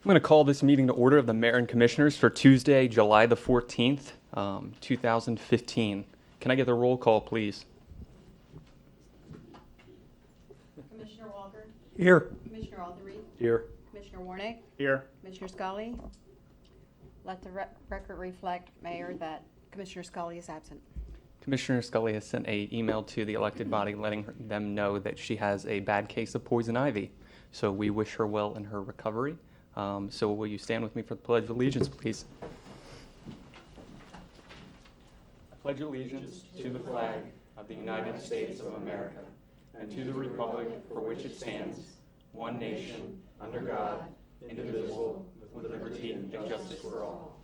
I'm going to call this meeting to order of the Mayor and Commissioners for Tuesday, July the 14th, 2015. Can I get the roll call, please? Commissioner Walker, Here. Commissioner Alderete, Here. Commissioner Warnick, Here. Commissioner Scully. Let the record reflect, Mayor, that Commissioner Scully is absent. Commissioner Scully has sent an email to the elected body letting them know that she has a bad case of poison ivy. So we wish her well in her recovery. So will you stand with me for the Pledge of Allegiance, please? I pledge allegiance to the flag of the United States of America and to the republic for which it stands, one nation, under God, indivisible, with liberty and justice for all.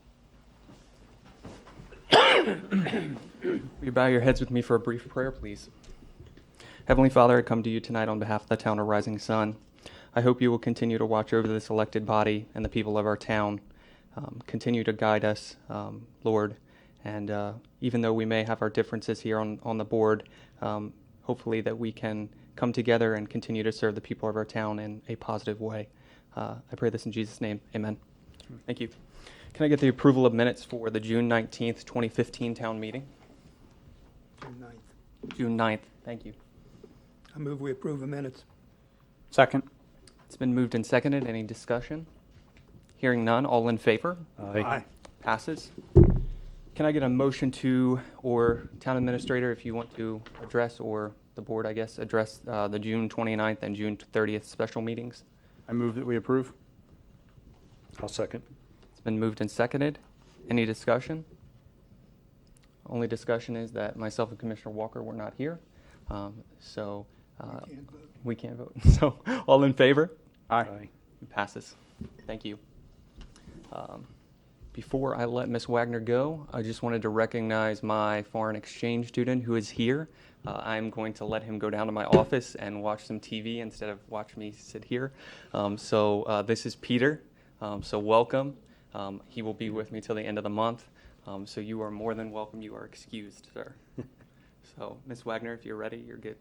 Will you bow your heads with me for a brief prayer, please? Heavenly Father, I come to you tonight on behalf of the town of Rising Sun. I hope you will continue to watch over this elected body and the people of our town. Continue to guide us, Lord. And even though we may have our differences here on the board, hopefully that we can come together and continue to serve the people of our town in a positive way. I pray this in Jesus' name. Amen. Thank you. Can I get the approval of minutes for the June 19th, 2015 town meeting? June 9th. June 9th. Thank you. I move we approve the minutes. Second. It's been moved and seconded. Any discussion? Hearing none. All in favor? Aye. Passes. Can I get a motion to, or town administrator, if you want to address, or the board, I guess, address the June 29th and June 30th special meetings? I move that we approve. I'll second. It's been moved and seconded. Any discussion? Only discussion is that myself and Commissioner Walker were not here. So Can't vote. we can't vote. So all in favor? Aye. It passes. Thank you. Before I let Ms. Wagner go, I just wanted to recognize my foreign exchange student who is here. I'm going to let him go down to my office and watch some TV instead of watch me sit here. So this is Peter. So welcome. He will be with me till the end of the month. So you are more than welcome. You are excused, sir. So Ms. Wagner, if you're ready, you're good.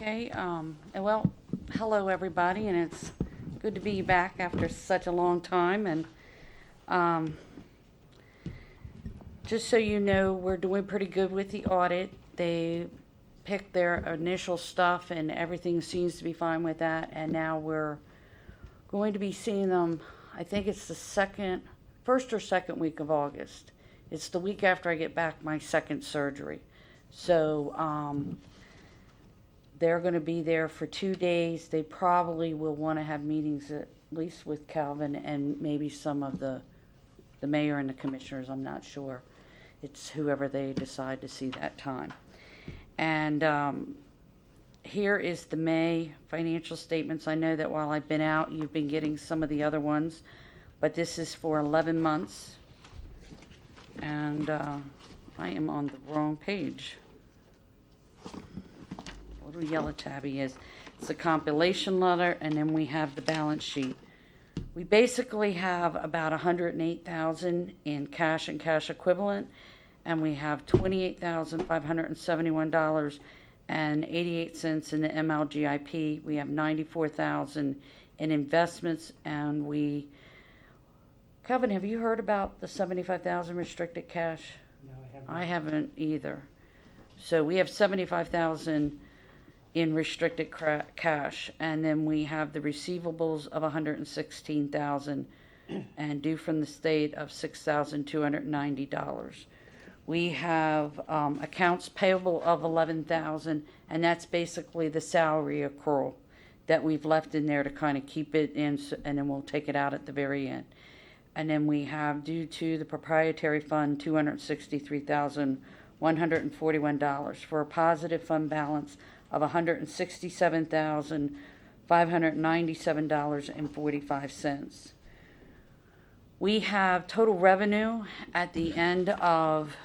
Okay, and well, hello everybody, and it's good to be back after such a long time. And just so you know, we're doing pretty good with the audit. They picked their initial stuff, and everything seems to be fine with that. And now we're going to be seeing them. I think it's the first or second week of August. It's the week after I get back my second surgery. So, they're going to be there for 2 days. They probably will want to have meetings at least with Calvin and maybe some of the mayor and the commissioners. I'm not sure. It's whoever they decide to see that time. And here is the May financial statements. I know that while I've been out, you've been getting some of the other ones, but this is for 11 months. And I am on the wrong page. Little yellow tabby is. It's a compilation letter, and then we have the balance sheet. We basically have about $108,000 in cash and cash equivalent, and we have $28,571.88 in the MLGIP. We have $94,000 in investments, and Kevin, have you heard about the $75,000 restricted cash? No, I haven't either. So we have $75,000 in restricted cash, and then we have the receivables of $116,000 and due from the state of $6,290. We have accounts payable of $11,000, and that's basically the salary accrual that we've left in there to kind of keep it in, and then we'll take it out at the very end. And then we have, due to the proprietary fund, $263,141 for a positive fund balance of $167,597.45. We have total revenue at the end of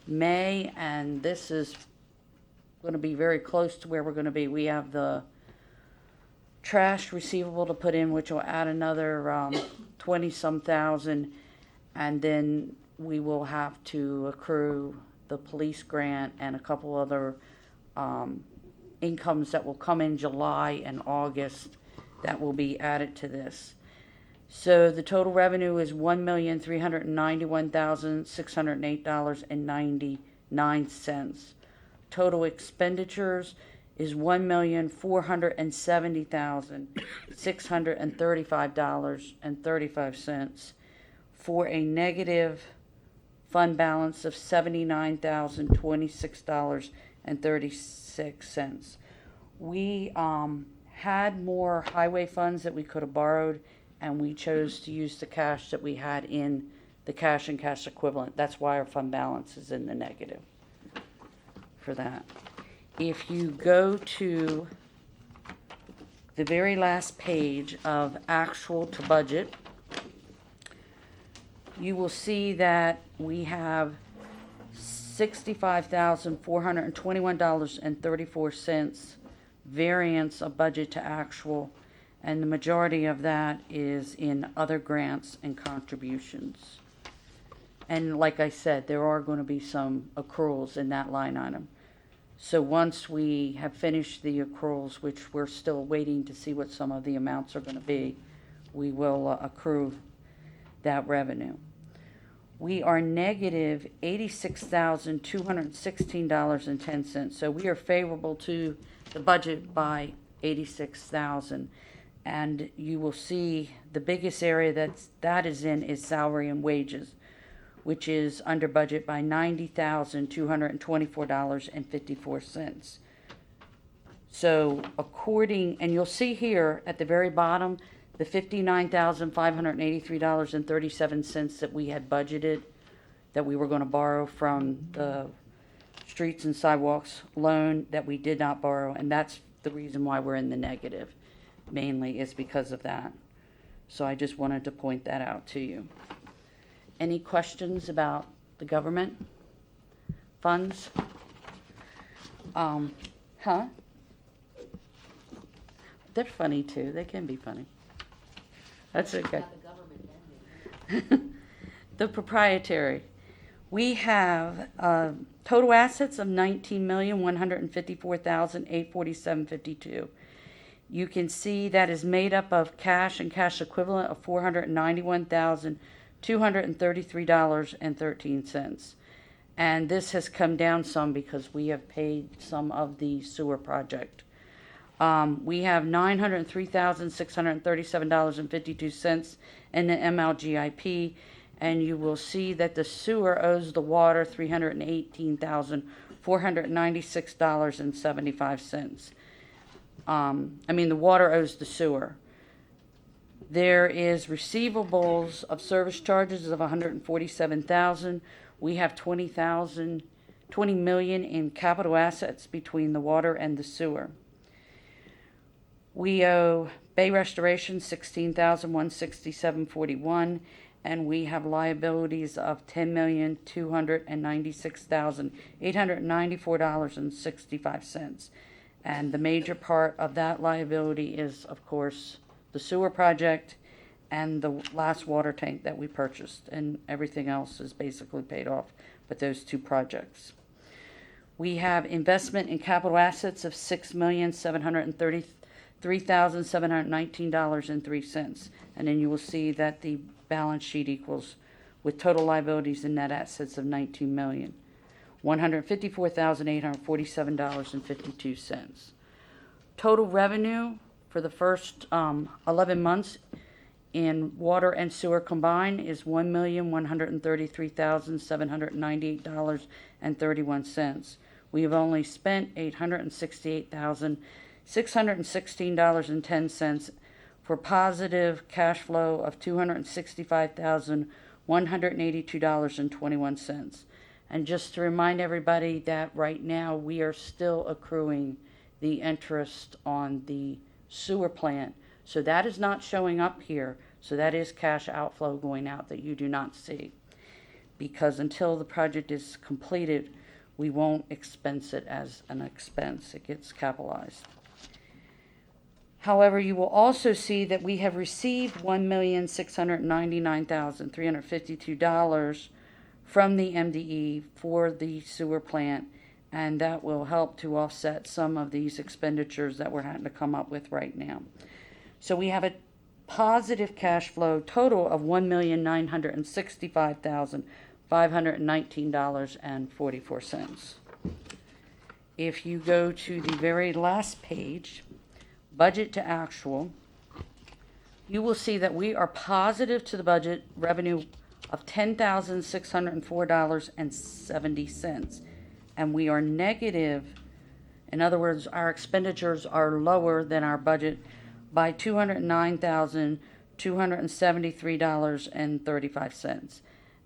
May, and this is gonna be very close to where we're gonna be. We have the trash receivable to put in, which will add another 20-some thousand, and then we will have to accrue the police grant and a couple other incomes that will come in July and August that will be added to this. So the total revenue is $1,391,608.99. Total expenditures is $1,470,635.35 for a negative fund balance of $79,026.36. We had more highway funds that we could have borrowed, and we chose to use the cash that we had in the cash and cash equivalent. That's why our fund balance is in the negative for that. If you go to the very last page of actual to budget, you will see that we have $65,421.34 variance of budget to actual, and the majority of that is in other grants and contributions. And like I said, there are going to be some accruals in that line item. So once we have finished the accruals, which we're still waiting to see what some of the amounts are going to be, we will accrue that revenue. We are negative $86,216.10. So we are favorable to the budget by $86,000. And you will see the biggest area that is in is salary and wages, which is under budget by $90,224.54. So and you'll see here at the very bottom, the $59,583.37 that we had budgeted, that we were going to borrow from the streets and sidewalks loan that we did not borrow, and that's the reason why we're in the negative, mainly is because of that. So I just wanted to point that out to you. Any questions about the government funds? They're funny too. They can be funny. That's okay. The proprietary. We have total assets of $19,154,847.52. You can see that is made up of cash and cash equivalent of $491,233.13. And this has come down some because we have paid some of the sewer project. We have $903,637.52 in the MLGIP, and you will see that the sewer owes the water $318,496.75. The water owes the sewer. There is receivables of service charges of $147,000. We have $20 million in capital assets between the water and the sewer. We owe Bay Restoration $16,167.41, and we have liabilities of $10,296,894.65. And the major part of that liability is, of course, the sewer project and the last water tank that we purchased, and everything else is basically paid off but those two projects. We have investment in capital assets of $6,733,719.03, and then you will see that the balance sheet equals, with total liabilities and net assets of $19,154,847.52. Total revenue for the first 11 months in water and sewer combined is $1,133,798.31. We have only spent $868,616.10 for positive cash flow of $265,182.21. And just to remind everybody that right now we are still accruing the interest on the sewer plant. So that is not showing up here. So that is cash outflow going out that you do not see. Because until the project is completed, We won't expense it as an expense. It gets capitalized. However, you will also see that we have received $1,699,352 from the MDE for the sewer plant, and that will help to offset some of these expenditures that we're having to come up with right now. So we have a positive cash flow total of $1,965,519.44. If you go to the very last page, budget to actual, you will see that we are positive to the budget revenue of $10,604.70. And we are negative, in other words, our expenditures are lower than our budget by $209,273.35.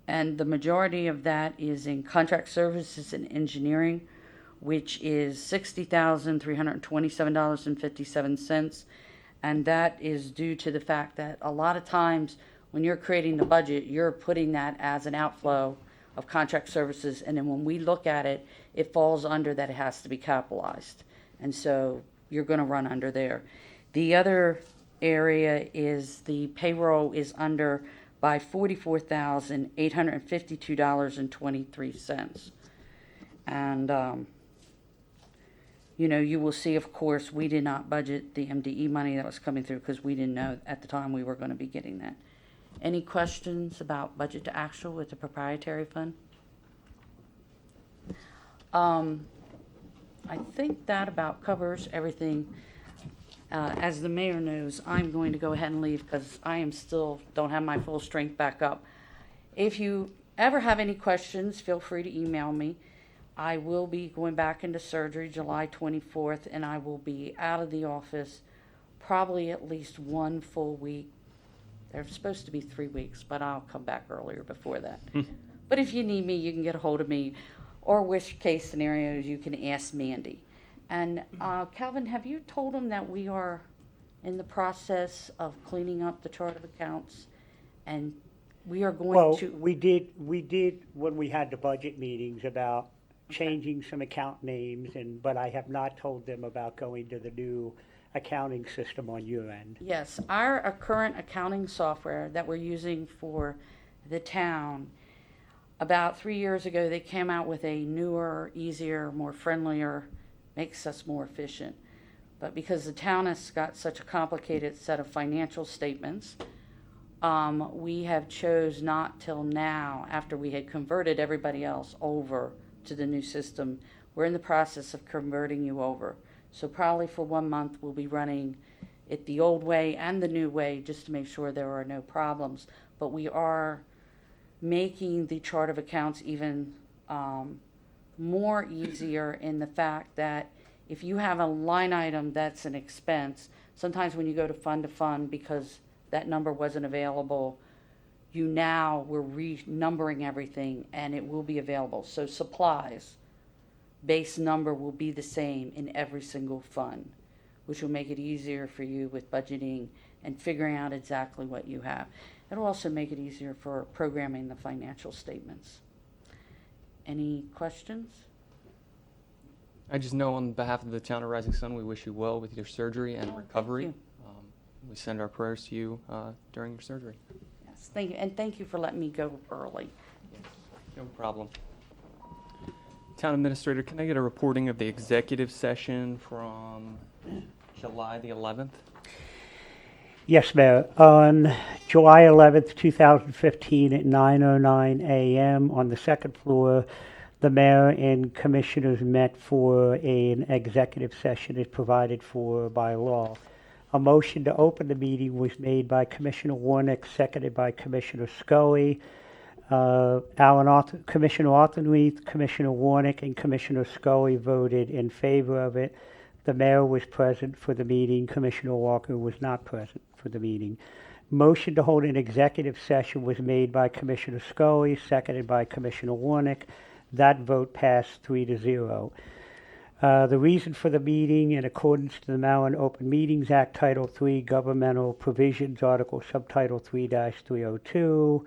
And the majority of that is in contract services and engineering, which is $60,327.57. And that is due to the fact that a lot of times when you're creating the budget, you're putting that as an outflow of contract services. And then when we look at it, it falls under that it has to be capitalized. And so you're going to run under there. The other area is the payroll is under by $44,852.23. And, you will see, of course, we did not budget the MDE money that was coming through because we didn't know at the time we were going to be getting that. Any questions about budget to actual with the proprietary fund? I think that about covers everything. As the mayor knows, I'm going to go ahead and leave because I am still, don't have my full strength back up. If you ever have any questions, feel free to email me. I will be going back into surgery July 24th, and I will be out of the office probably at least one full week. They're supposed to be 3 weeks, but I'll come back earlier before that. But if you need me, you can get a hold of me. Or worst case scenarios, you can ask Mandy. And Calvin, have you told them that we are in the process of cleaning up the chart of accounts? And we are going Well, to... we did when we had the budget meetings about changing some account names, but I have not told them about going to the new accounting system on your end. Yes, our current accounting software that we're using for the town, about 3 years ago, they came out with a newer, easier, more friendlier, makes us more efficient. But because the town has got such a complicated set of financial statements, we have chose not till now, after we had converted everybody else over to the new system. We're in the process of converting you over. So probably for 1 month, we'll be running it the old way and the new way just to make sure there are no problems. But we are making the chart of accounts even more easier in the fact that if you have a line item that's an expense, sometimes when you go to fund, because that number wasn't available, we're renumbering everything and it will be available. So supplies, base number will be the same in every single fund, which will make it easier for you with budgeting and figuring out exactly what you have. It'll also make it easier for programming the financial statements. Any questions? I just know on behalf of the town of Rising Sun, we wish you well with your surgery and recovery. you. We send our prayers to you during your surgery. Yes, thank you, and thank you for letting me go early. No problem. Town Administrator, can I get a reporting of the executive session from July the 11th? Yes, Mayor. On July 11th, 2015, at 9:09 a.m. on the second floor, the mayor and commissioners met for an executive session as provided for by law. A motion to open the meeting was made by Commissioner Warnick, seconded by Commissioner Scully. Commissioner Arthurneath, Commissioner Warnick, and Commissioner Scully voted in favor of it. The mayor was present for the meeting. Commissioner Walker was not present for the meeting. Motion to hold an executive session was made by Commissioner Scully, seconded by Commissioner Warnick. That vote passed 3-0. The reason for the meeting, in accordance to the Maryland Open Meetings Act, Title III, Governmental Provisions, Article Subtitle 3-302,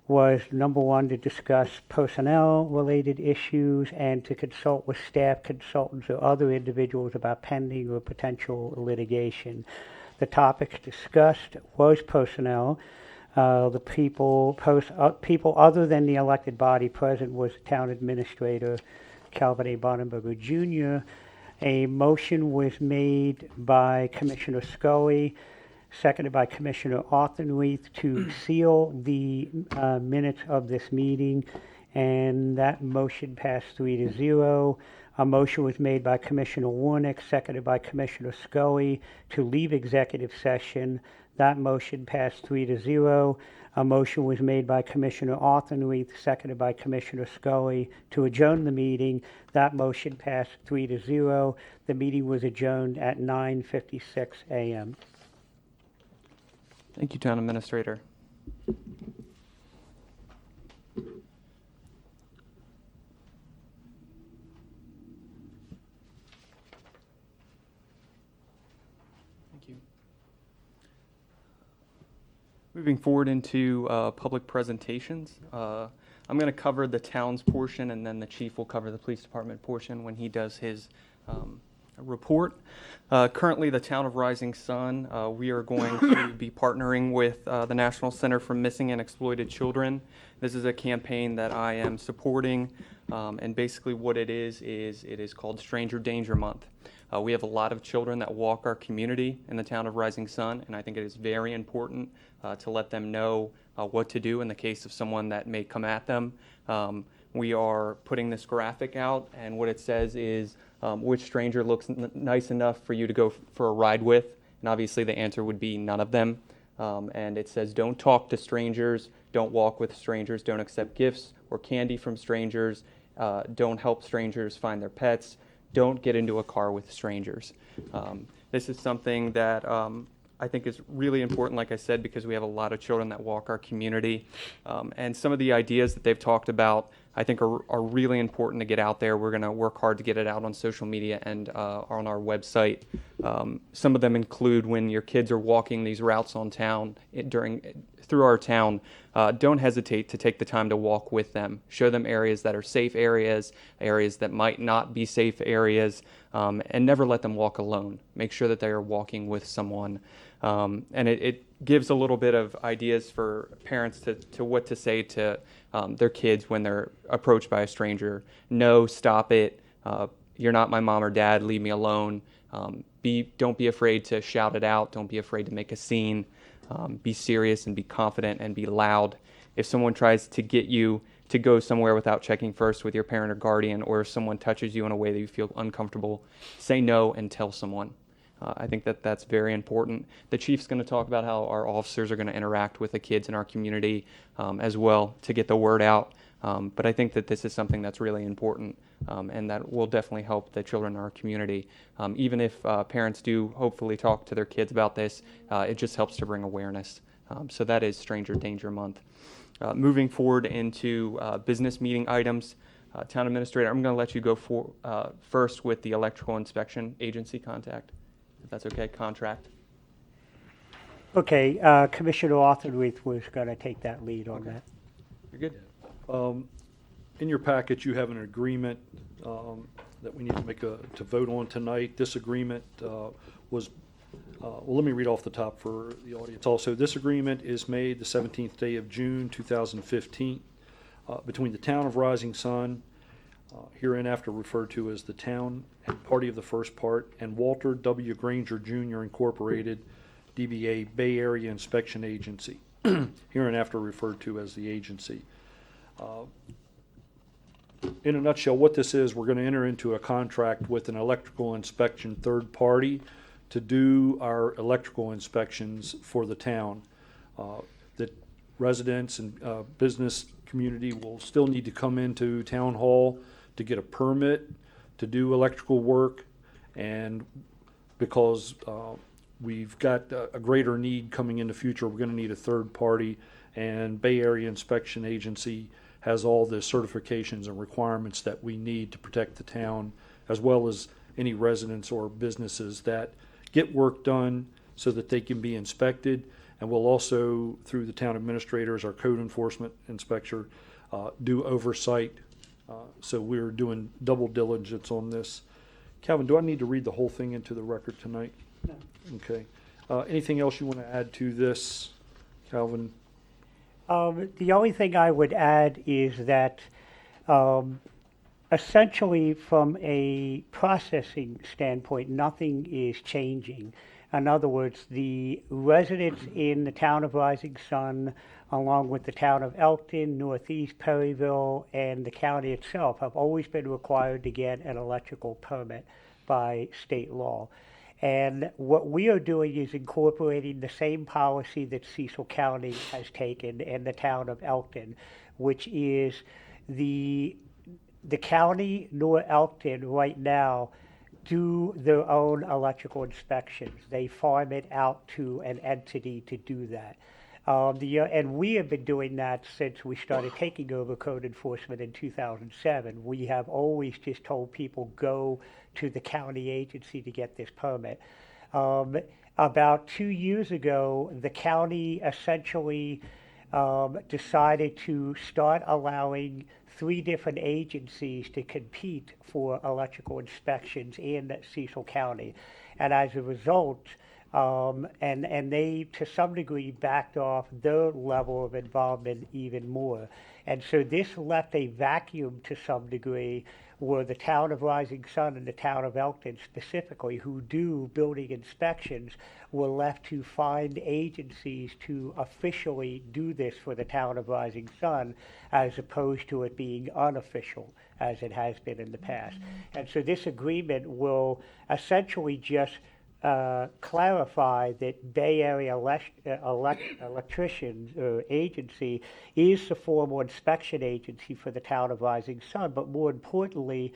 was, number one, to discuss personnel-related issues and to consult with staff consultants or other individuals about pending or potential litigation. The topics discussed was personnel. The people other than the elected body present was Town Administrator Calvin A. Bonenberger Jr. A motion was made by Commissioner Scully, seconded by Commissioner Arthurnuth, to seal the minutes of this meeting, and that motion passed 3-0. A motion was made by Commissioner Warnick, seconded by Commissioner Scully, to leave executive session. That motion passed 3-0. A motion was made by Commissioner Arthurnuth, seconded by Commissioner Scully, to adjourn the meeting. That motion passed 3-0. The meeting was adjourned at 9:56 a.m. Thank you, Town Administrator. Thank you. Moving forward into public presentations, I'm going to cover the town's portion, and then the chief will cover the police department portion when he does his report. Currently, the town of Rising Sun, we are going to be partnering with the National Center for Missing and Exploited Children. This is a campaign that I am supporting, and basically what it is called Stranger Danger Month. We have a lot of children that walk our community in the town of Rising Sun, and I think it is very important to let them know what to do in the case of someone that may come at them. We are putting this graphic out, and what it says is, which stranger looks nice enough for you to go for a ride with? And obviously the answer would be none of them. And it says, don't talk to strangers, don't walk with strangers, don't accept gifts or candy from strangers, don't help strangers find their pets, don't get into a car with strangers. This is something that I think is really important, like I said, because we have a lot of children that walk our community. And some of the ideas that they've talked about, I think are really important to get out there. We're going to work hard to get it out on social media and on our website. Some of them include when your kids are walking these routes on town through our town, don't hesitate to take the time to walk with them. Show them areas that are safe areas that might not be safe areas, and never let them walk alone. Make sure that they are walking with someone. And it gives a little bit of ideas for parents to what to say to their kids when they're approached by a stranger. No, stop it. You're not my mom or dad. Leave me alone. Don't be afraid to shout it out. Don't be afraid to make a scene. Be serious and be confident and be loud. If someone tries to get you to go somewhere without checking first with your parent or guardian, or if someone touches you in a way that you feel uncomfortable, say no and tell someone. I think that's very important. The chief's going to talk about how our officers are going to interact with the kids in our community as well to get the word out. But I think that this is something that's really important and that will definitely help the children in our community. Even if parents do hopefully talk to their kids about this, it just helps to bring awareness. So that is Stranger Danger Month. Moving forward into business meeting items, Town Administrator, I'm going to let you go first with the electrical inspection agency contact. If that's okay, contract. Okay, Commissioner Arthurnuth was going to take that lead on that. You're good. In your packet, you have an agreement that we need to vote on tonight. This agreement was, well, let me read off the top for the audience also. This agreement is made the 17th day of June, 2015, between the Town of Rising Sun, hereinafter referred to as the Town and Party of the First Part, and Walter W. Granger Jr. Incorporated, DBA Bay Area Inspection Agency, hereinafter referred to as the agency. In a nutshell, what this is, we're going to enter into a contract with an electrical inspection third party to do our electrical inspections for the town. That residents and business community will still need to come into town hall to get a permit to do electrical work, and because we've got a greater need coming in the future, we're going to need a third party, and Bay Area Inspection Agency has all the certifications and requirements that we need to protect the town, as well as any residents or businesses that get work done so that they can be inspected, And we'll also, through the town administrators, our code enforcement inspector, do oversight. So we're doing double diligence on this. Calvin, do I need to read the whole thing into the record tonight? No. Okay. Anything else you want to add to this, Calvin? The only thing I would add is that essentially from a processing standpoint, nothing is changing. In other words, the residents in the town of Rising Sun, along with the town of Elkton, Northeast Perryville, and the county itself, have always been required to get an electrical permit by state law. And what we are doing is incorporating the same policy that Cecil County has taken and the town of Elkton, which is the county nor Elkton right now do their own electrical inspections. They farm it out to an entity to do that. And we have been doing that since we started taking over code enforcement in 2007. We have always just told people, go to the county agency to get this permit. About 2 years ago, the county essentially decided to start allowing 3 different agencies to compete for electrical inspections in Cecil County. And as a result, and they, to some degree, backed off their level of involvement even more. And so this left a vacuum to some degree where the town of Rising Sun and the town of Elkton specifically, who do building inspections, were left to find agencies to officially do this for the town of Rising Sun, as opposed to it being unofficial, as it has been in the past. And so this agreement will essentially just clarify that Bay Area Electricians Agency is the formal inspection agency for the town of Rising Sun, but more importantly,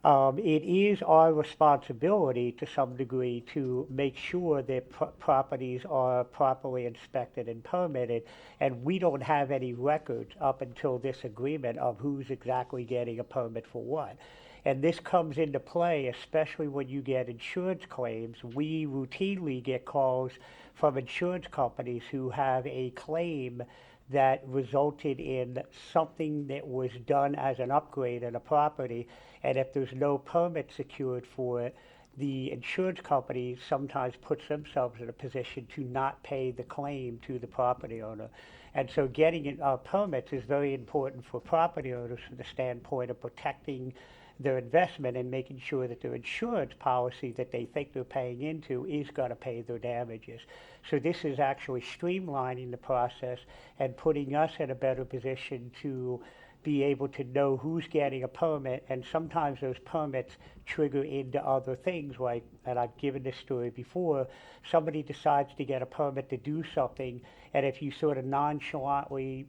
it is our responsibility to some degree to make sure that properties are properly inspected and permitted, and we don't have any records up until this agreement of who's exactly getting a permit for what. And this comes into play, especially when you get insurance claims. We routinely get calls from insurance companies who have a claim that resulted in something that was done as an upgrade in a property, and if there's no permit secured for it, the insurance company sometimes puts themselves in a position to not pay the claim to the property owner. And so getting permits is very important for property owners from the standpoint of protecting their investment and making sure that their insurance policy that they think they're paying into is going to pay their damages. So this is actually streamlining the process and putting us in a better position to be able to know who's getting a permit, and sometimes those permits trigger into other things, like, and I've given this story before, somebody decides to get a permit to do something, and if you sort of nonchalantly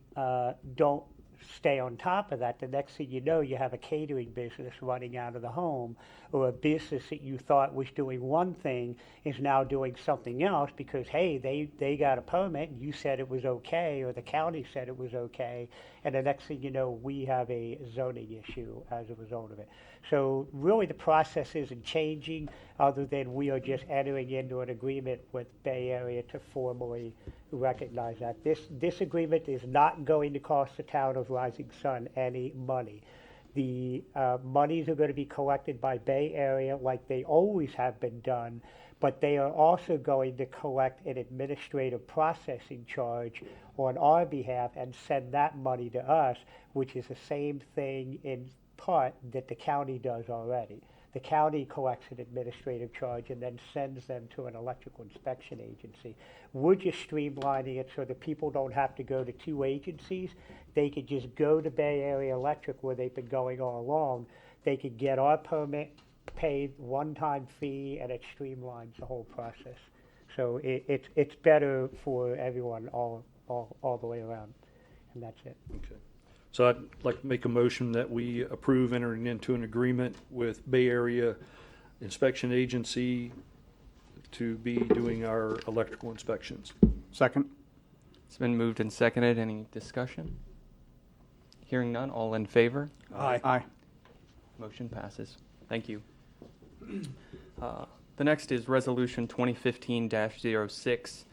don't stay on top of that, the next thing you know, you have a catering business running out of the home, or a business that you thought was doing one thing is now doing something else because, hey, they got a permit and you said it was okay, or the county said it was okay, and the next thing you know, we have a zoning issue as a result of it. So really the process isn't changing, other than we are just entering into an agreement with Bay Area to formally recognize that. This agreement is not going to cost the town of Rising Sun any money. The monies are going to be collected by Bay Area like they always have been done, but they are also going to collect an administrative processing charge on our behalf and send that money to us, which is the same thing in part that the county does already. The county collects an administrative charge and then sends them to an electrical inspection agency. We're just streamlining it so that people don't have to go to 2 agencies. They could just go to Bay Area Electric, where they've been going all along. They could get our permit, pay one-time fee, and it streamlines the whole process. So it's better for everyone all the way around, and that's it. Okay. So I'd like to make a motion that we approve entering into an agreement with Bay Area Inspection Agency to be doing our electrical inspections. Second. It's been moved and seconded. Any discussion? Hearing none, all in favor? Aye. Motion passes. Thank you. The next is Resolution 2015-06,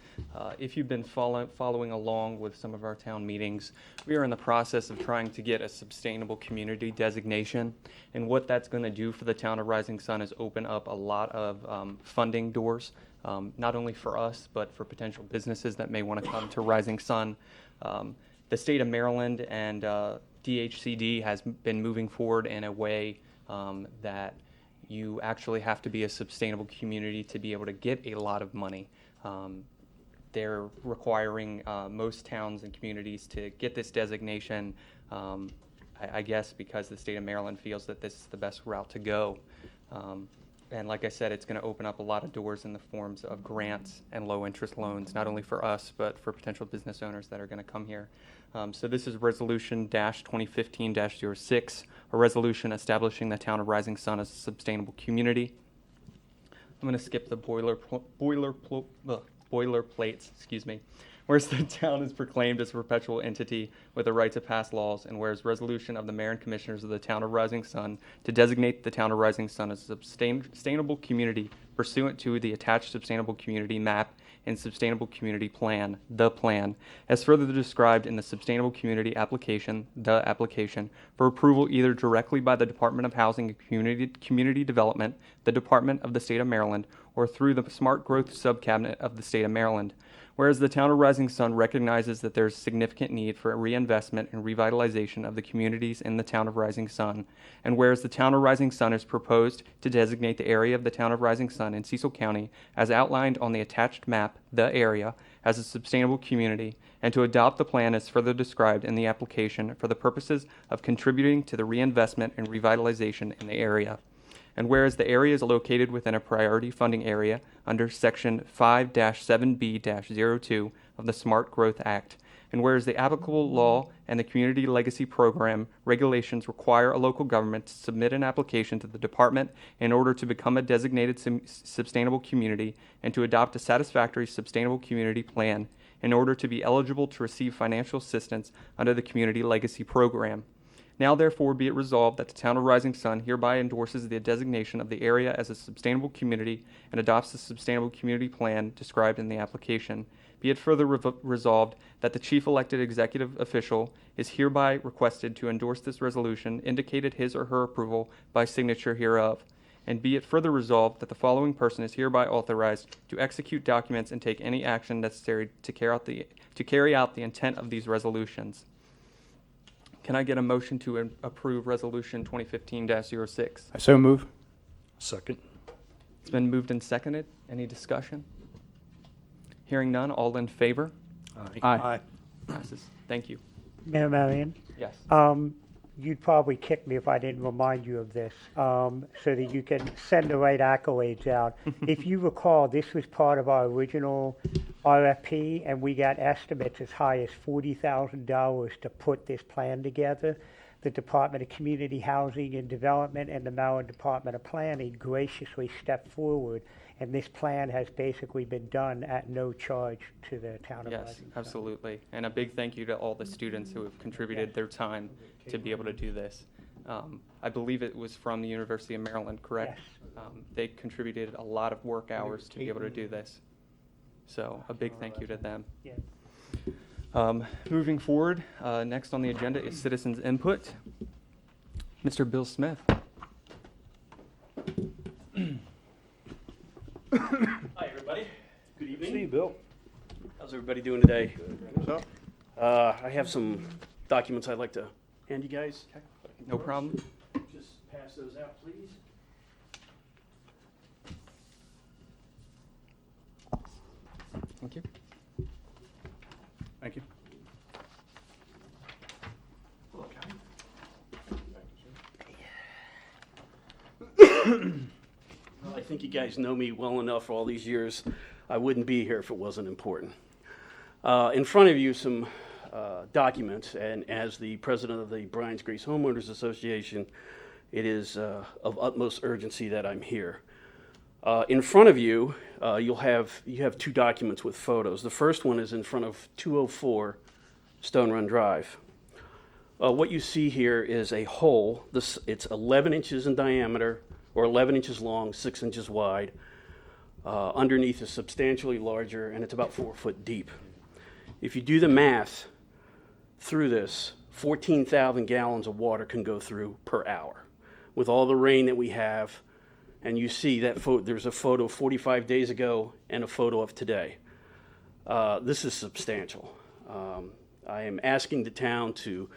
If you've been following along with some of our town meetings, we are in the process of trying to get a sustainable community designation. And what that's going to do for the town of Rising Sun is open up a lot of funding doors, not only for us, but for potential businesses that may want to come to Rising Sun. The state of Maryland and DHCD has been moving forward in a way that you actually have to be a sustainable community to be able to get a lot of money. They're requiring most towns and communities to get this designation, I guess because the state of Maryland feels that this is the best route to go. And like I said, it's going to open up a lot of doors in the forms of grants and low interest loans, not only for us, but for potential business owners that are going to come here. So this is Resolution 2015-06, a resolution establishing the town of Rising Sun as a sustainable community. I'm going to skip the boilerplates, excuse me. Whereas the town is proclaimed as a perpetual entity with the right to pass laws, and whereas resolution of the mayor and commissioners of the town of Rising Sun to designate the town of Rising Sun as a sustainable community pursuant to the attached sustainable community map and sustainable community plan, the plan, as further described in the sustainable community application, the application, for approval either directly by the Department of Housing and Community Development, the Department of the State of Maryland, or through the Smart Growth Subcabinet of the State of Maryland. Whereas the town of Rising Sun recognizes that there is significant need for reinvestment and revitalization of the communities in the town of Rising Sun, and whereas the town of Rising Sun is proposed to designate the area of the town of Rising Sun in Cecil County as outlined on the attached map, the area, as a sustainable community, and to adopt the plan as further described in the application for the purposes of contributing to the reinvestment and revitalization in the area. And whereas the area is located within a priority funding area under Section 5-7B-02 of the Smart Growth Act, and whereas the applicable law and the Community Legacy Program regulations require a local government to submit an application to the department in order to become a designated sustainable community and to adopt a satisfactory sustainable community plan in order to be eligible to receive financial assistance under the Community Legacy Program. Now therefore be it resolved that the town of Rising Sun hereby endorses the designation of the area as a sustainable community and adopts the sustainable community plan described in the application. Be it further resolved that the chief elected executive official is hereby requested to endorse this resolution, indicated his or her approval by signature hereof. And be it further resolved that the following person is hereby authorized to execute documents and take any action necessary to carry out the intent of these resolutions. Can I get a motion to approve Resolution 2015-06? I so move. Second. It's been moved and seconded. Any discussion? Hearing none, all in favor? Aye. Passes. Thank you. Mayor Marion, Yes. you'd probably kick me if I didn't remind you of this, so that you can send the right accolades out. If you recall, this was part of our original RFP, and we got estimates as high as $40,000 to put this plan together. The Department of Community Housing and Development and the Maryland Department of Planning graciously stepped forward, and this plan has basically been done at no charge to the town of Yes, Rising Sun. absolutely. And a big thank you to all the students who have contributed their time to be able to do this. I believe it was from the University of Maryland, correct? Yes. They contributed a lot of work hours to be able to do this. So a big thank you to them. Yeah. Moving forward, next on the agenda is citizens' input. Mr. Bill Smith. Hi, everybody. Good evening. See you, Bill. How's everybody doing today? I have some documents I'd like to hand you guys. No problem. Just pass those out, please. Thank you. Thank you. Well, I think you guys know me well enough for all these years. I wouldn't be here if it wasn't important. In front of you, some documents, and as the president of the Brian's Grace Homeowners Association, it is of utmost urgency that I'm here. In front of you, you have two documents with photos. The first one is in front of 204 Stone Run Drive. What you see here is a hole. It's 11 inches in diameter, or 11 inches long, 6 inches wide. Underneath is substantially larger, and it's about 4 foot deep. If you do the math through this, 14,000 gallons of water can go through per hour. With all the rain that we have, and you see that there's a photo 45 days ago and a photo of today. This is substantial. I am asking the town to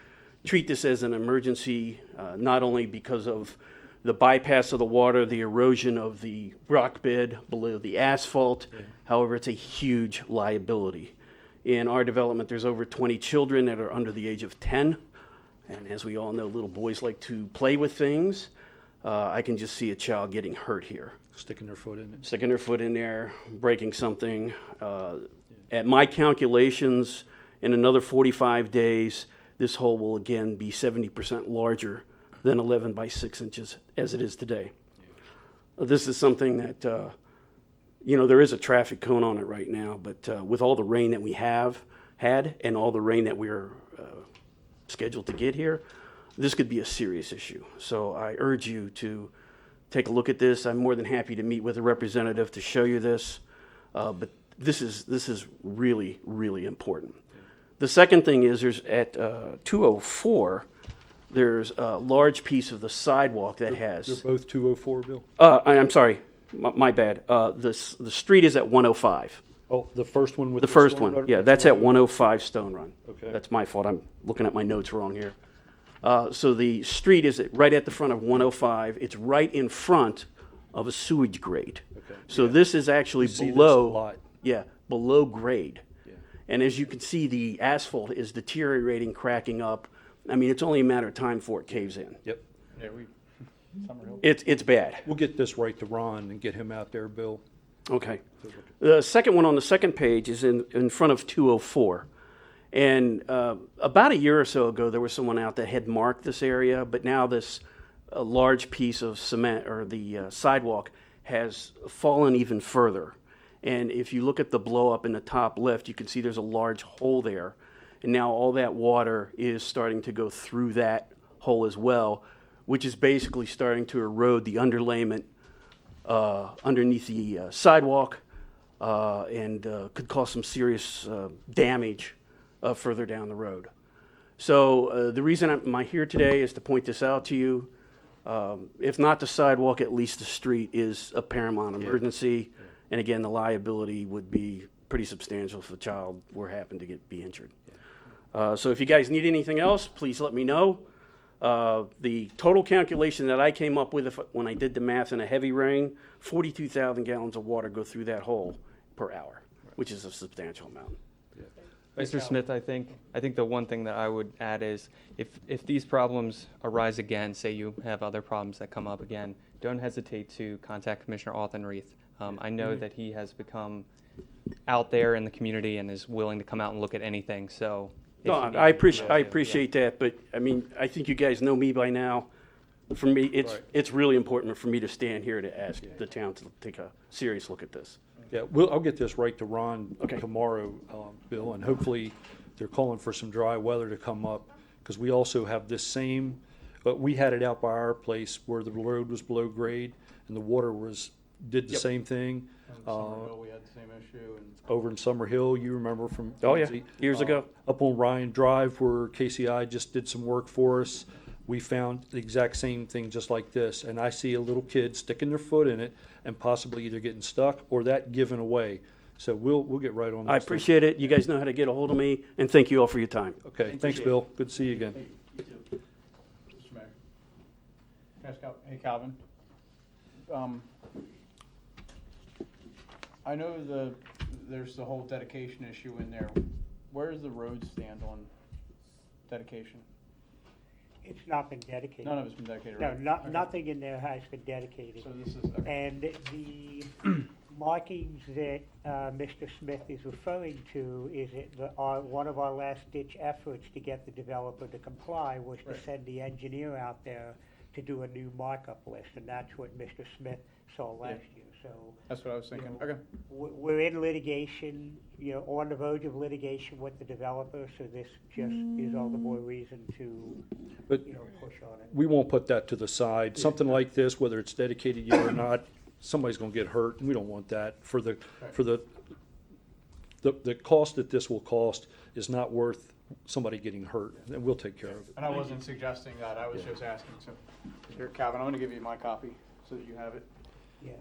treat this as an emergency, not only because of the bypass of the water, the erosion of the rock bed below the asphalt. However, it's a huge liability. In our development, there's over 20 children that are under the age of 10. And as we all know, little boys like to play with things. I can just see a child getting hurt here. Sticking their foot in it. Sticking their foot in there, breaking something. At my calculations, in another 45 days, this hole will again be 70% larger than 11 by 6 inches as it is today. This is something that, there is a traffic cone on it right now, but with all the rain that we have had and all the rain that we're scheduled to get here, this could be a serious issue. So I urge you to take a look at this. I'm more than happy to meet with a representative to show you this, but this is really, really important. The second thing is there's at 204, there's a large piece of the sidewalk that They're has. both 204, Bill? I'm sorry, my bad. The street is at 105. Oh, the first one with The first storm one, gutter? yeah, that's at 105 Stone Run. Okay. That's my fault. I'm looking at my notes wrong here. So the street is right at the front of 105. It's right in front of a sewage grate. Okay. So this is actually We see this a below. lot. Yeah, below grade. Yeah. And as you can see, the asphalt is deteriorating, cracking up. I mean, it's only a matter of time before it caves in. Yep. Yeah, Summerhill. It's bad. We'll get this right to Ron and get him out there, Bill. Okay. The second one on the second page is in front of 204. And about a year or so ago, there was someone out that had marked this area, but now this large piece of cement or the sidewalk has fallen even further. And if you look at the blow up in the top left, you can see there's a large hole there. And now all that water is starting to go through that hole as well, which is basically starting to erode the underlayment underneath the sidewalk and could cause some serious damage further down the road. So the reason I'm here today is to point this out to you. If not the sidewalk, at least the street is a paramount emergency. And again, the liability would be pretty substantial if a child were happen to be injured. So if you guys need anything else, please let me know. The total calculation that I came up with when I did the math in a heavy rain, 42,000 gallons of water go through that hole per hour, which is a substantial amount. Mr. Smith, I think the one thing that I would add is if these problems arise again, say you have other problems that come up again, don't hesitate to contact Commissioner Auchenreith. I know that he has become out there in the community and is willing to come out and look at anything. So if No, you need I anything, appreciate that, but I mean, I think you guys know me by now. For me, it's really important for me to stand here to ask the town to take a serious look at this. Yeah, I'll get this right to Ron Okay. tomorrow, Bill, and hopefully they're calling for some dry weather to come up, because we also have this same, we had it out by our place where the road was below grade and the water did the Yep. same thing. Summerhill, we had the same issue, and Over in Summer Hill, you remember from. Oh, yeah, Lindsay, years ago. Up on Ryan Drive where KCI just did some work for us, we found the exact same thing just like this. And I see a little kid sticking their foot in it and possibly either getting stuck or that given away. So we'll get right on this. I appreciate it. You guys know how to get a hold of me, and thank you all for your time. Okay, thanks, Bill. Good to see you again. Mr. Mayor. Hey, Calvin. I know there's the whole dedication issue in there. Where does the road stand on dedication? It's not been dedicated. None of it's been dedicated, No, right? Okay. nothing in there has been dedicated. So this is, okay. And the markings that Mr. Smith is referring to is one of our last ditch efforts to get the developer to comply was to Right. send the engineer out there to do a new markup list, and that's what Mr. Smith saw last year. So That's what I was thinking. Okay. we're in litigation, on the verge of litigation with the developer, so this just is all the more reason to, But push on it. we won't put that to the side. Something like this, whether it's dedicated yet or not, somebody's gonna get hurt, and we don't want that. For the cost that this will cost is not worth somebody getting hurt, and we'll take care of it. And I wasn't suggesting that, I was just asking, so. Here, Calvin, I'm gonna give you my copy, so that you have it. Yeah.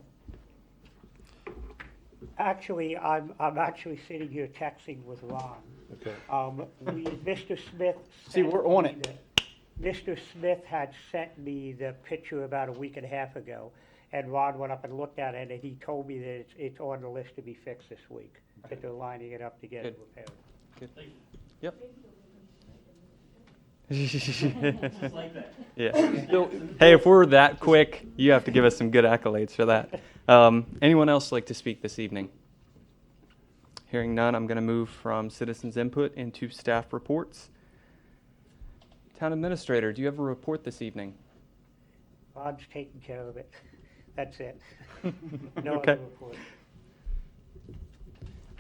Actually, I'm actually sitting here texting with Ron. Okay. Mr. Smith. See, we're on it. Mr. Smith had sent me the picture about a week and a half ago, and Ron went up and looked at it, and he told me that it's on the list to be fixed this week, that they're lining it up to get it repaired. Yep. Yeah. Bill, Hey, if we're that quick, you have to give us some good accolades for that. Anyone else like to speak this evening? Hearing none, I'm going to move from citizens' input into staff reports. Town Administrator, do you have a report this evening? Ron's taking care of it. That's it. No Okay. other report.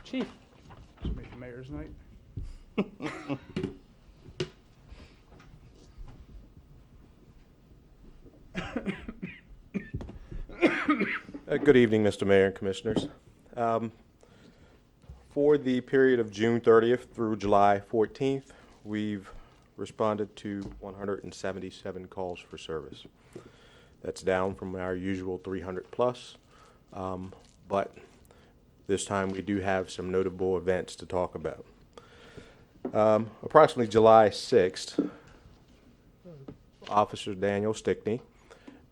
Chief. Just make the mayor's night. Good evening, Mr. Mayor and Commissioners. For the period of June 30th through July 14th, we've responded to 177 calls for service. That's down from our usual 300 plus, but this time we do have some notable events to talk about. Approximately July 6th, Officer Daniel Stickney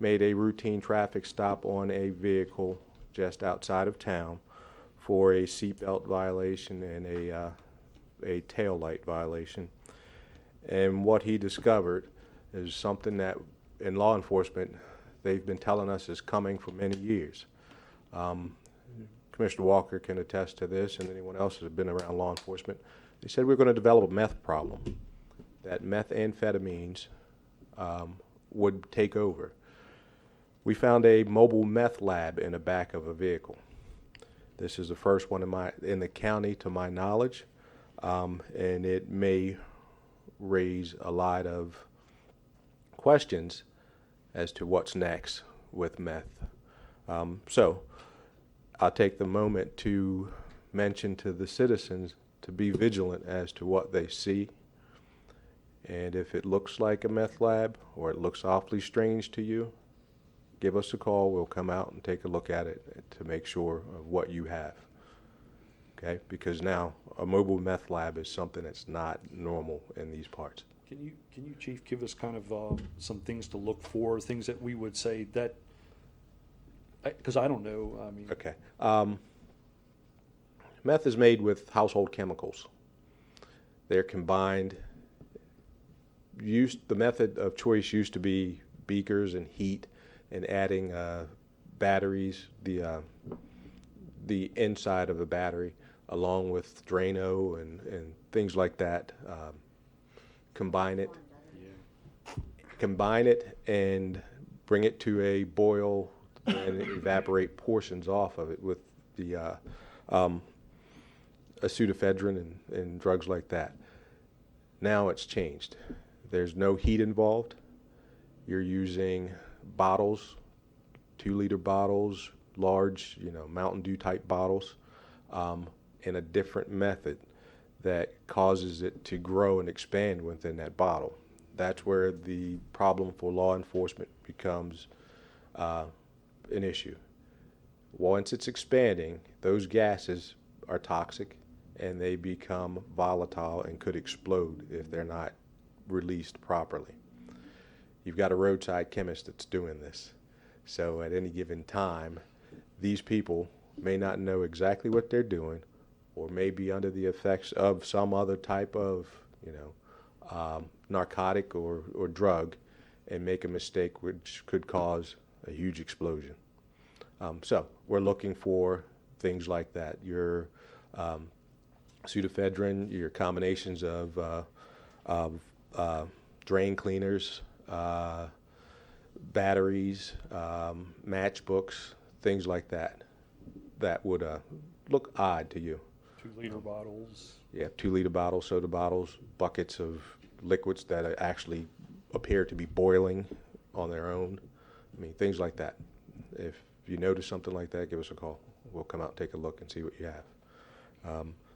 made a routine traffic stop on a vehicle just outside of town for a seatbelt violation and a tail light violation. And what he discovered is something that in law enforcement they've been telling us is coming for many years. Commissioner Walker can attest to this, and anyone else that has been around law enforcement. They said we're going to develop a meth problem, that methamphetamines would take over. We found a mobile meth lab in the back of a vehicle. This is the first one in the county to my knowledge, and it may raise a lot of questions as to what's next with meth. So I'll take the moment to mention to the citizens to be vigilant as to what they see. And if it looks like a meth lab or it looks awfully strange to you, give us a call. We'll come out and take a look at it to make sure of what you have. Okay? Because now a mobile meth lab is something that's not normal in these parts. Can you, Chief, give us kind of some things to look for, things that we would say that, because I don't know, I mean. Okay. Meth is made with household chemicals. They're combined. The method of choice used to be beakers and heat and adding batteries, the inside of a battery, along with Drano and things like that. Combine it and bring it to a boil and evaporate portions off of it with the pseudoephedrine and drugs like that. Now it's changed. There's no heat involved. You're using bottles, 2-liter bottles, large, Mountain Dew type bottles, in a different method that causes it to grow and expand within that bottle. That's where the problem for law enforcement becomes an issue. Once it's expanding, those gases are toxic and they become volatile and could explode if they're not released properly. You've got a roadside chemist that's doing this. So at any given time, these people may not know exactly what they're doing or may be under the effects of some other type of, narcotic or drug and make a mistake which could cause a huge explosion. So we're looking for things like that. Your pseudoephedrine, your combinations of drain cleaners, batteries, matchbooks, things like that, that would look odd to you. 2-liter bottles. Yeah, 2-liter bottles, soda bottles, buckets of liquids that actually appear to be boiling on their own. I mean, things like that. If if you notice something like that, give us a call. We'll come out and take a look and see what you have.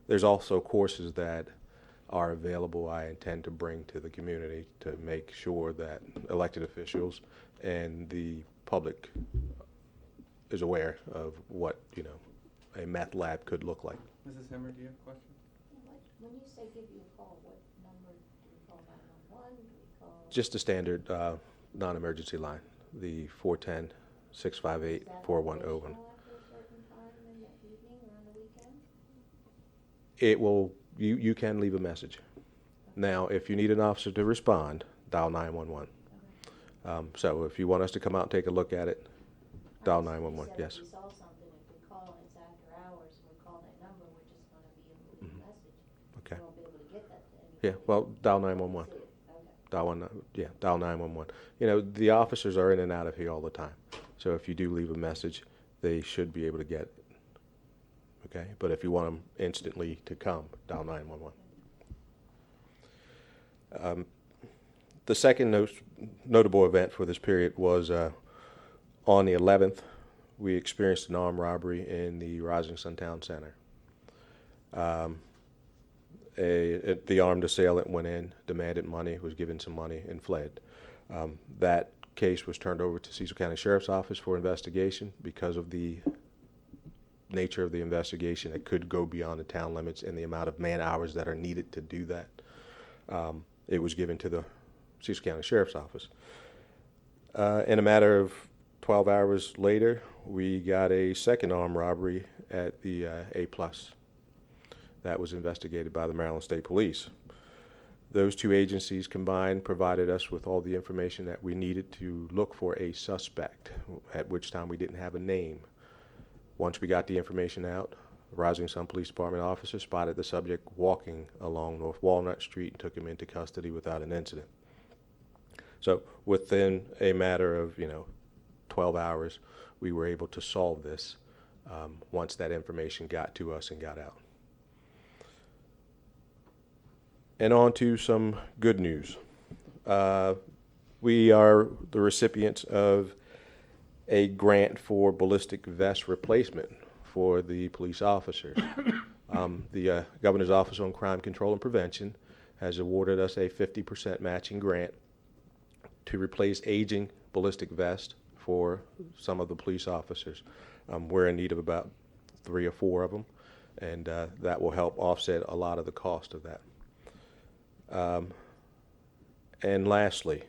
There's also courses that are available I intend to bring to the community to make sure that elected officials and the public is aware of what, a meth lab could look like. Mrs. Hemmer, do you have a question? When you say give you a call, what number do we call 911? Do we call? Just a standard non-emergency line, the 410-658-4101. Is that operational after a certain time in the evening or on the weekend? It will, you can leave a message. Now, if you need an officer to respond, dial 911. So if you want us to come out and take a look at it, dial 911, yes. If we saw something, if we call and it's after hours and we call that number, we're just gonna be able to leave a message. Okay. We won't be able to get that to anybody. Yeah, well, dial 911. See it. Okay. Dial 911. The officers are in and out of here all the time. So if you do leave a message, they should be able to get it. Okay? But if you want them instantly to come, dial 911. The second notable event for this period was on the 11th, we experienced an armed robbery in the Rising Sun Town Center. The armed assailant went in, demanded money, was given some money, and fled. That case was turned over to Cecil County Sheriff's Office for investigation because of the nature of the investigation. It could go beyond the town limits and the amount of man hours that are needed to do that. It was given to the Cecil County Sheriff's Office. In a matter of 12 hours later, we got a second armed robbery at the A+. That was investigated by the Maryland State Police. Those two agencies combined provided us with all the information that we needed to look for a suspect, at which time we didn't have a name. Once we got the information out, the Rising Sun Police Department officer spotted the subject walking along North Walnut Street and took him into custody without an incident. So within a matter of 12 hours, we were able to solve this once that information got to us and got out. And on to some good news. We are the recipients of a grant for ballistic vest replacement for the police officers. The Governor's Office on Crime Control and Prevention has awarded us a 50% matching grant to replace aging ballistic vests for some of the police officers. We're in need of about 3 or 4 of them, and that will help offset a lot of the cost of that. And lastly,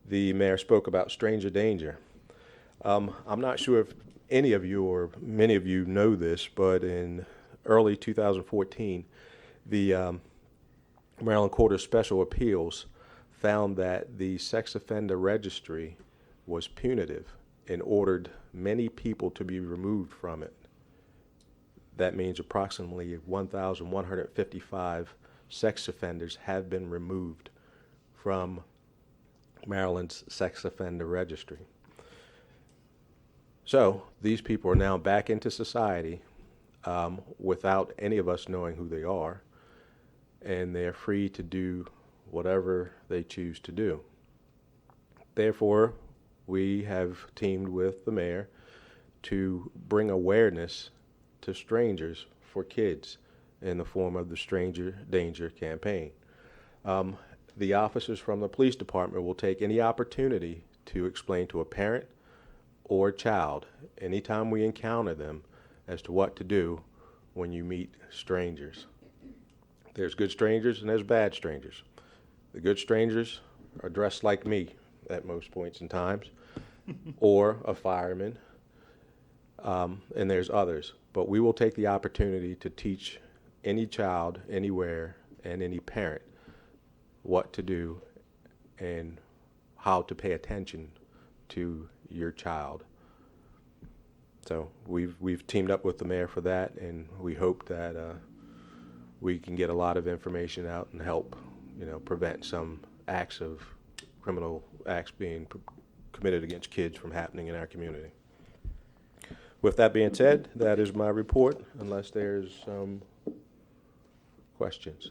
the mayor spoke about stranger danger. I'm not sure if any of you or many of you know this, but in early 2014, the Maryland Court of Special Appeals found that the sex offender registry was punitive and ordered many people to be removed from it. That means approximately 1,155 sex offenders have been removed from Maryland's sex offender registry. So these people are now back into society without any of us knowing who they are, and they're free to do whatever they choose to do. Therefore, we have teamed with the mayor to bring awareness to strangers for kids in the form of the Stranger Danger campaign. The officers from the police department will take any opportunity to explain to a parent or a child, anytime we encounter them, as to what to do when you meet strangers. There's good strangers and there's bad strangers. The good strangers are dressed like me at most points in times, or a fireman, and there's others. But we will take the opportunity to teach any child, anywhere, and any parent what to do and how to pay attention to your child. So we've teamed up with the mayor for that, and we hope that we can get a lot of information out and help, prevent some criminal acts being committed against kids from happening in our community. With that being said, that is my report, unless there's some questions.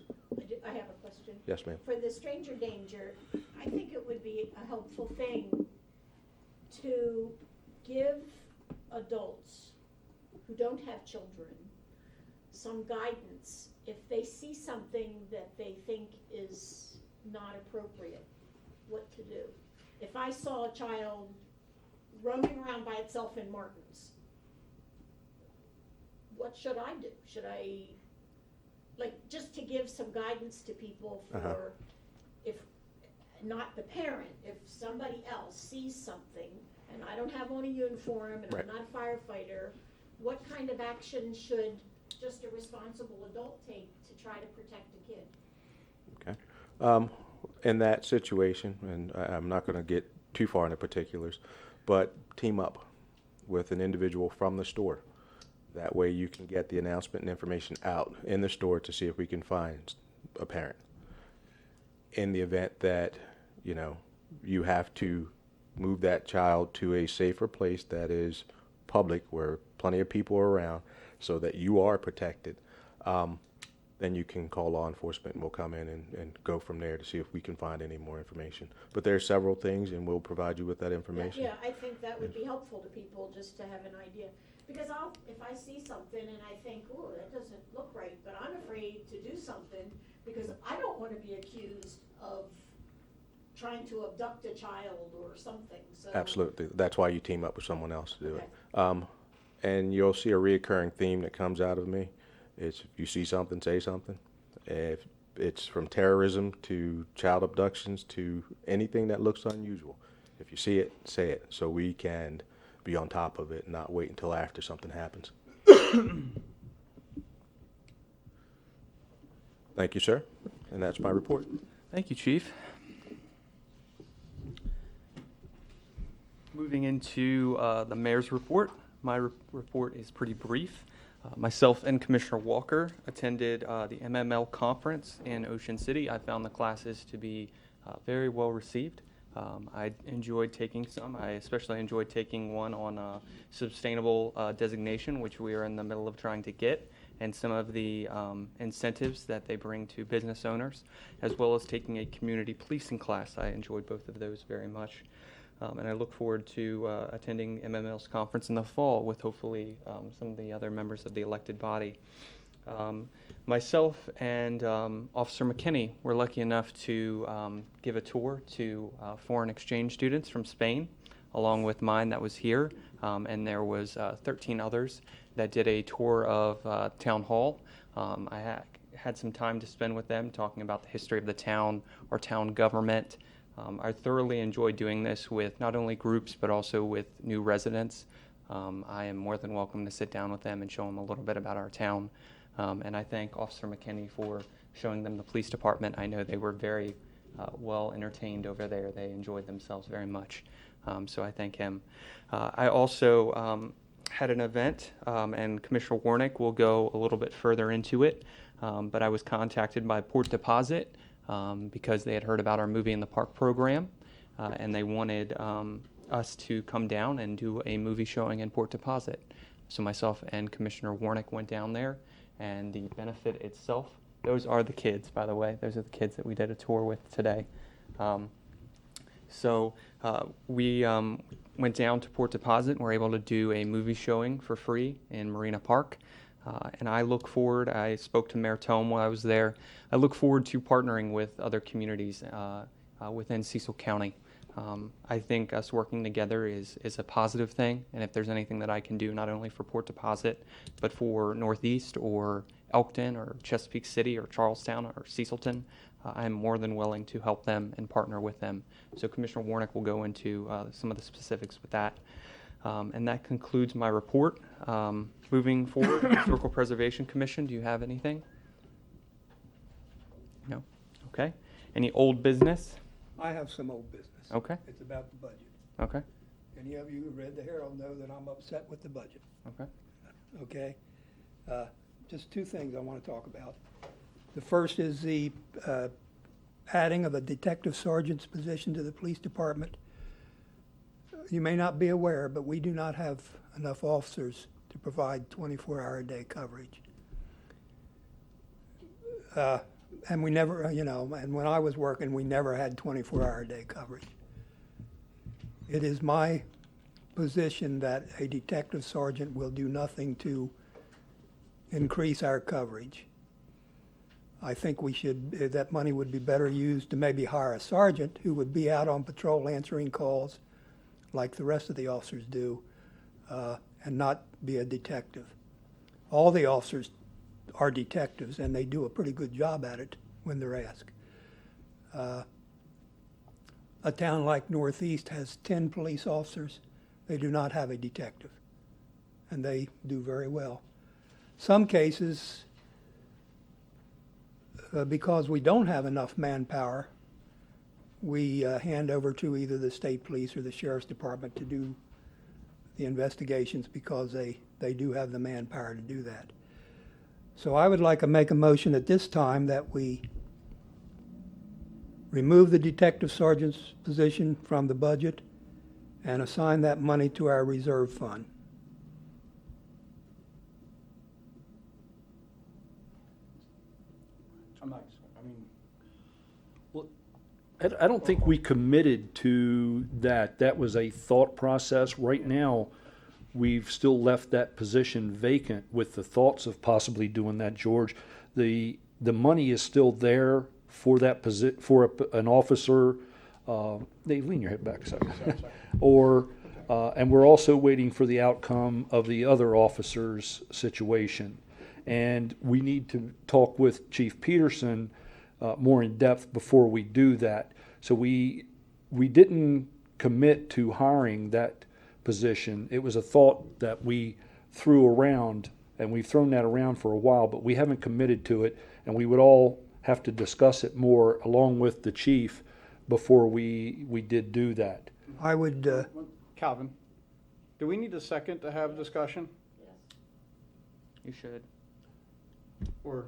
I have a question. Yes, ma'am. For the stranger danger, I think it would be a helpful thing to give adults who don't have children some guidance if they see something that they think is not appropriate, what to do. If I saw a child roaming around by itself in Martin's, what should I do? Should I, like, just to give some guidance to people for, if, not the parent, if somebody else sees something, and I don't have on a uniform, and Right. I'm not a firefighter, what kind of action should just a responsible adult take to try to protect a kid? Okay. In that situation, and I'm not going to get too far into particulars, but team up with an individual from the store. That way you can get the announcement and information out in the store to see if we can find a parent. In the event that, you have to move that child to a safer place that is public, where plenty of people are around, so that you are protected, then you can call law enforcement and we'll come in and go from there to see if we can find any more information. But there are several things and we'll provide you with that information. Yeah, I think that would be helpful to people just to have an idea. Because if I see something and I think, oh, that doesn't look right, but I'm afraid to do something because I don't want to be accused of trying to abduct a child or something, so. Absolutely. That's why you team up with someone else to do Okay. it. And you'll see a reoccurring theme that comes out of me. It's if you see something, say something. If it's from terrorism to child abductions to anything that looks unusual. If you see it, say it, so we can be on top of it and not wait until after something happens. Thank you, sir. And that's my report. Thank you, Chief. Moving into the mayor's report. My report is pretty brief. Myself and Commissioner Walker attended the MML conference in Ocean City. I found the classes to be very well received. I enjoyed taking some. I especially enjoyed taking one on sustainable designation, which we are in the middle of trying to get, and some of the incentives that they bring to business owners, as well as taking a community policing class. I enjoyed both of those very much. And I look forward to attending MML's conference in the fall with hopefully some of the other members of the elected body. Myself and Officer McKinney were lucky enough to give a tour to foreign exchange students from Spain, along with mine that was here, and there was 13 others that did a tour of Town Hall. I had some time to spend with them talking about the history of the town, our town government. I thoroughly enjoyed doing this with not only groups but also with new residents. I am more than welcome to sit down with them and show them a little bit about our town. And I thank Officer McKinney for showing them the police department. I know they were very well entertained over there. They enjoyed themselves very much. So I thank him. I also had an event, and Commissioner Warnick will go a little bit further into it. But I was contacted by Port Deposit because they had heard about our Movie in the Park program, and they wanted us to come down and do a movie showing in Port Deposit. So myself and Commissioner Warnick went down there, and the benefit itself, those are the kids, by the way. Those are the kids that we did a tour with today. We went down to Port Deposit and were able to do a movie showing for free in Marina Park. And I look forward, I spoke to Mayor Tome while I was there, I look forward to partnering with other communities within Cecil County. I think us working together is a positive thing, and if there's anything that I can do, not only for Port Deposit, but for Northeast or Elkton or Chesapeake City or Charlestown or Cecilton, I'm more than willing to help them and partner with them. So Commissioner Warnick will go into some of the specifics with that. And that concludes my report. Moving forward, Historical Preservation Commission, do you have anything? No? Okay. Any old business? I have some old business. Okay. It's about the budget. Okay. Any of you who read the Herald know that I'm upset with the budget, Okay. okay? Just two things I want to talk about. The first is the adding of a detective sergeant's position to the police department. You may not be aware, but we do not have enough officers to provide 24-hour-a-day coverage. And we never, and when I was working, we never had 24-hour-a-day coverage. It is my position that a detective sergeant will do nothing to increase our coverage. I think we should, that money would be better used to maybe hire a sergeant who would be out on patrol answering calls like the rest of the officers do, and not be a detective. All the officers are detectives, and they do a pretty good job at it when they're asked. A town like Northeast has 10 police officers. They do not have a detective, and they do very well. Some cases, because we don't have enough manpower, we hand over to either the state police or the sheriff's department to do the investigations because they do have the manpower to do that. So I would like to make a motion at this time that we remove the detective sergeant's position from the budget and assign that money to our reserve fund. I'm not, I mean, I don't think we committed to that. That was a thought process. Right now, we've still left that position vacant with the thoughts of possibly doing that, George. The money is still there for that an officer. Dave, lean your head back a second. Or, and we're also waiting for the outcome of the other officer's situation. And we need to talk with Chief Peterson more in depth before we do that. So we didn't commit to hiring that position. It was a thought that we threw around, and we've thrown that around for a while, but we haven't committed to it, and we would all have to discuss it more along with the chief before we did do that. I would, Calvin, do we need a second to have discussion? You should. Or,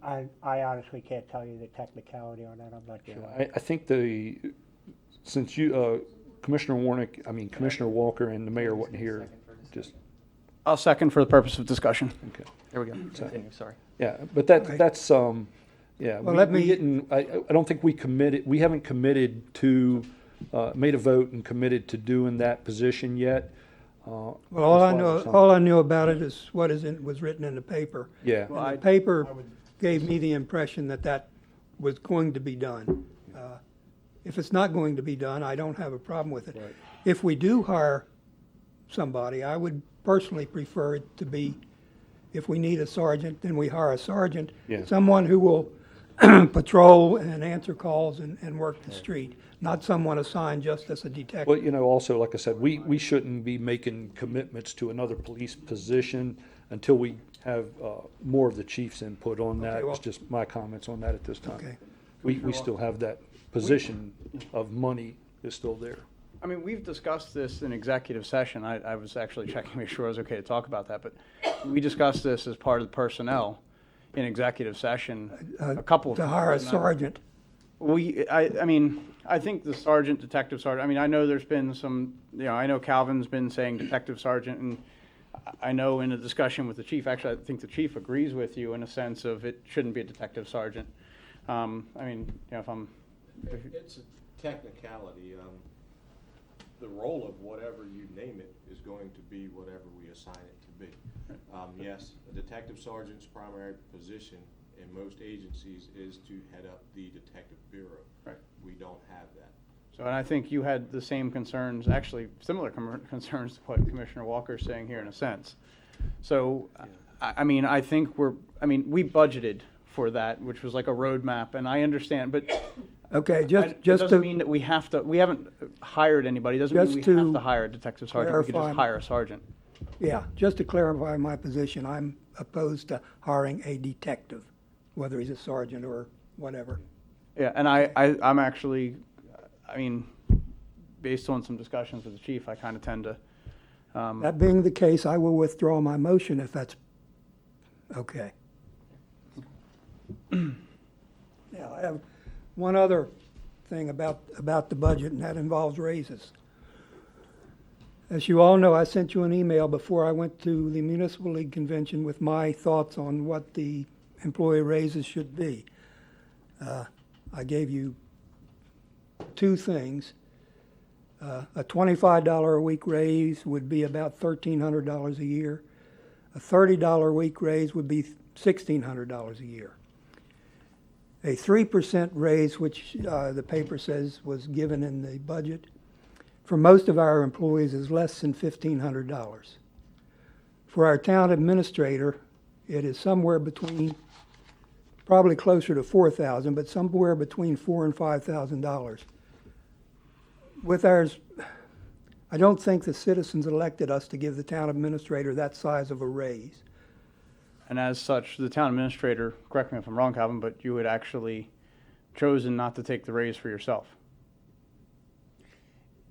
I honestly can't tell you the technicality on that, I'm not sure. I think since you, Commissioner Commissioner Walker and the mayor wasn't here, just, I'll second for the purpose of discussion. okay. There we go. Continue, sorry. Yeah, but Okay. that's, yeah, Well, let we me- didn't, I don't think we haven't committed to, made a vote and committed to doing that position yet. well, That's why all I knew about it is what was written in the paper. Yeah, Well, And I- the paper I would- gave me the impression that that was going to be done. If it's not going to be done, I don't have a problem with it. Right. If we do hire somebody, I would personally prefer it to be, if we need a sergeant, then we hire a sergeant. Yeah. Someone who will patrol and answer calls and work the street, not someone assigned just as a detective. well, also, like I said, we shouldn't be making commitments to another police position until we have more of the chief's input on that. Okay, well- It's just my comments on that at this time. Okay. We still have that position of money is still there. I mean, we've discussed this in executive session. I was actually checking to make sure I was okay to talk about that, but we discussed this as part of the personnel in executive session a couple of To times. hire a and I- sergeant. I mean, I think the sergeant, detective sergeant, I mean, I know there's been some, I know Calvin's been saying detective sergeant, and I know in a discussion with the chief, actually, I think the chief agrees with you in a sense of it shouldn't be a detective sergeant. I mean, if I'm, It's a technicality. The role of whatever you name it is going to be whatever we assign it to be. Yes, a detective sergeant's primary position in most agencies is to head up the detective bureau. Right. We don't have that. so, and I think you had the same concerns, actually similar concerns to what Commissioner Walker's saying here in a sense. So, I mean, I think we budgeted for that, which was like a roadmap, and I understand, but Okay, it just doesn't to, mean that we haven't hired anybody, doesn't mean we Just to have to hire a detective sergeant, we could clarify- just hire a sergeant. yeah, just to clarify my position, I'm opposed to hiring a detective, whether he's a sergeant or whatever. Yeah, and I'm actually, I mean, based on some discussions with the chief, I kind of tend to, That being the case, I will withdraw my motion if that's okay. Yeah, I have one other thing about the budget, and that involves raises. As you all know, I sent you an email before I went to the Municipal League Convention with my thoughts on what the employee raises should be. I gave you two things. A $25 a week raise would be about $1,300 a year. A $30 a week raise would be $1,600 a year. A 3% raise, which the paper says was given in the budget, for most of our employees is less than $1,500. For our town administrator, it is somewhere between, probably closer to $4,000, but somewhere between $4,000 and $5,000. With ours, I don't think the citizens elected us to give the town administrator that size of a raise. And as such, the town administrator, correct me if I'm wrong, Calvin, but you had actually chosen not to take the raise for yourself.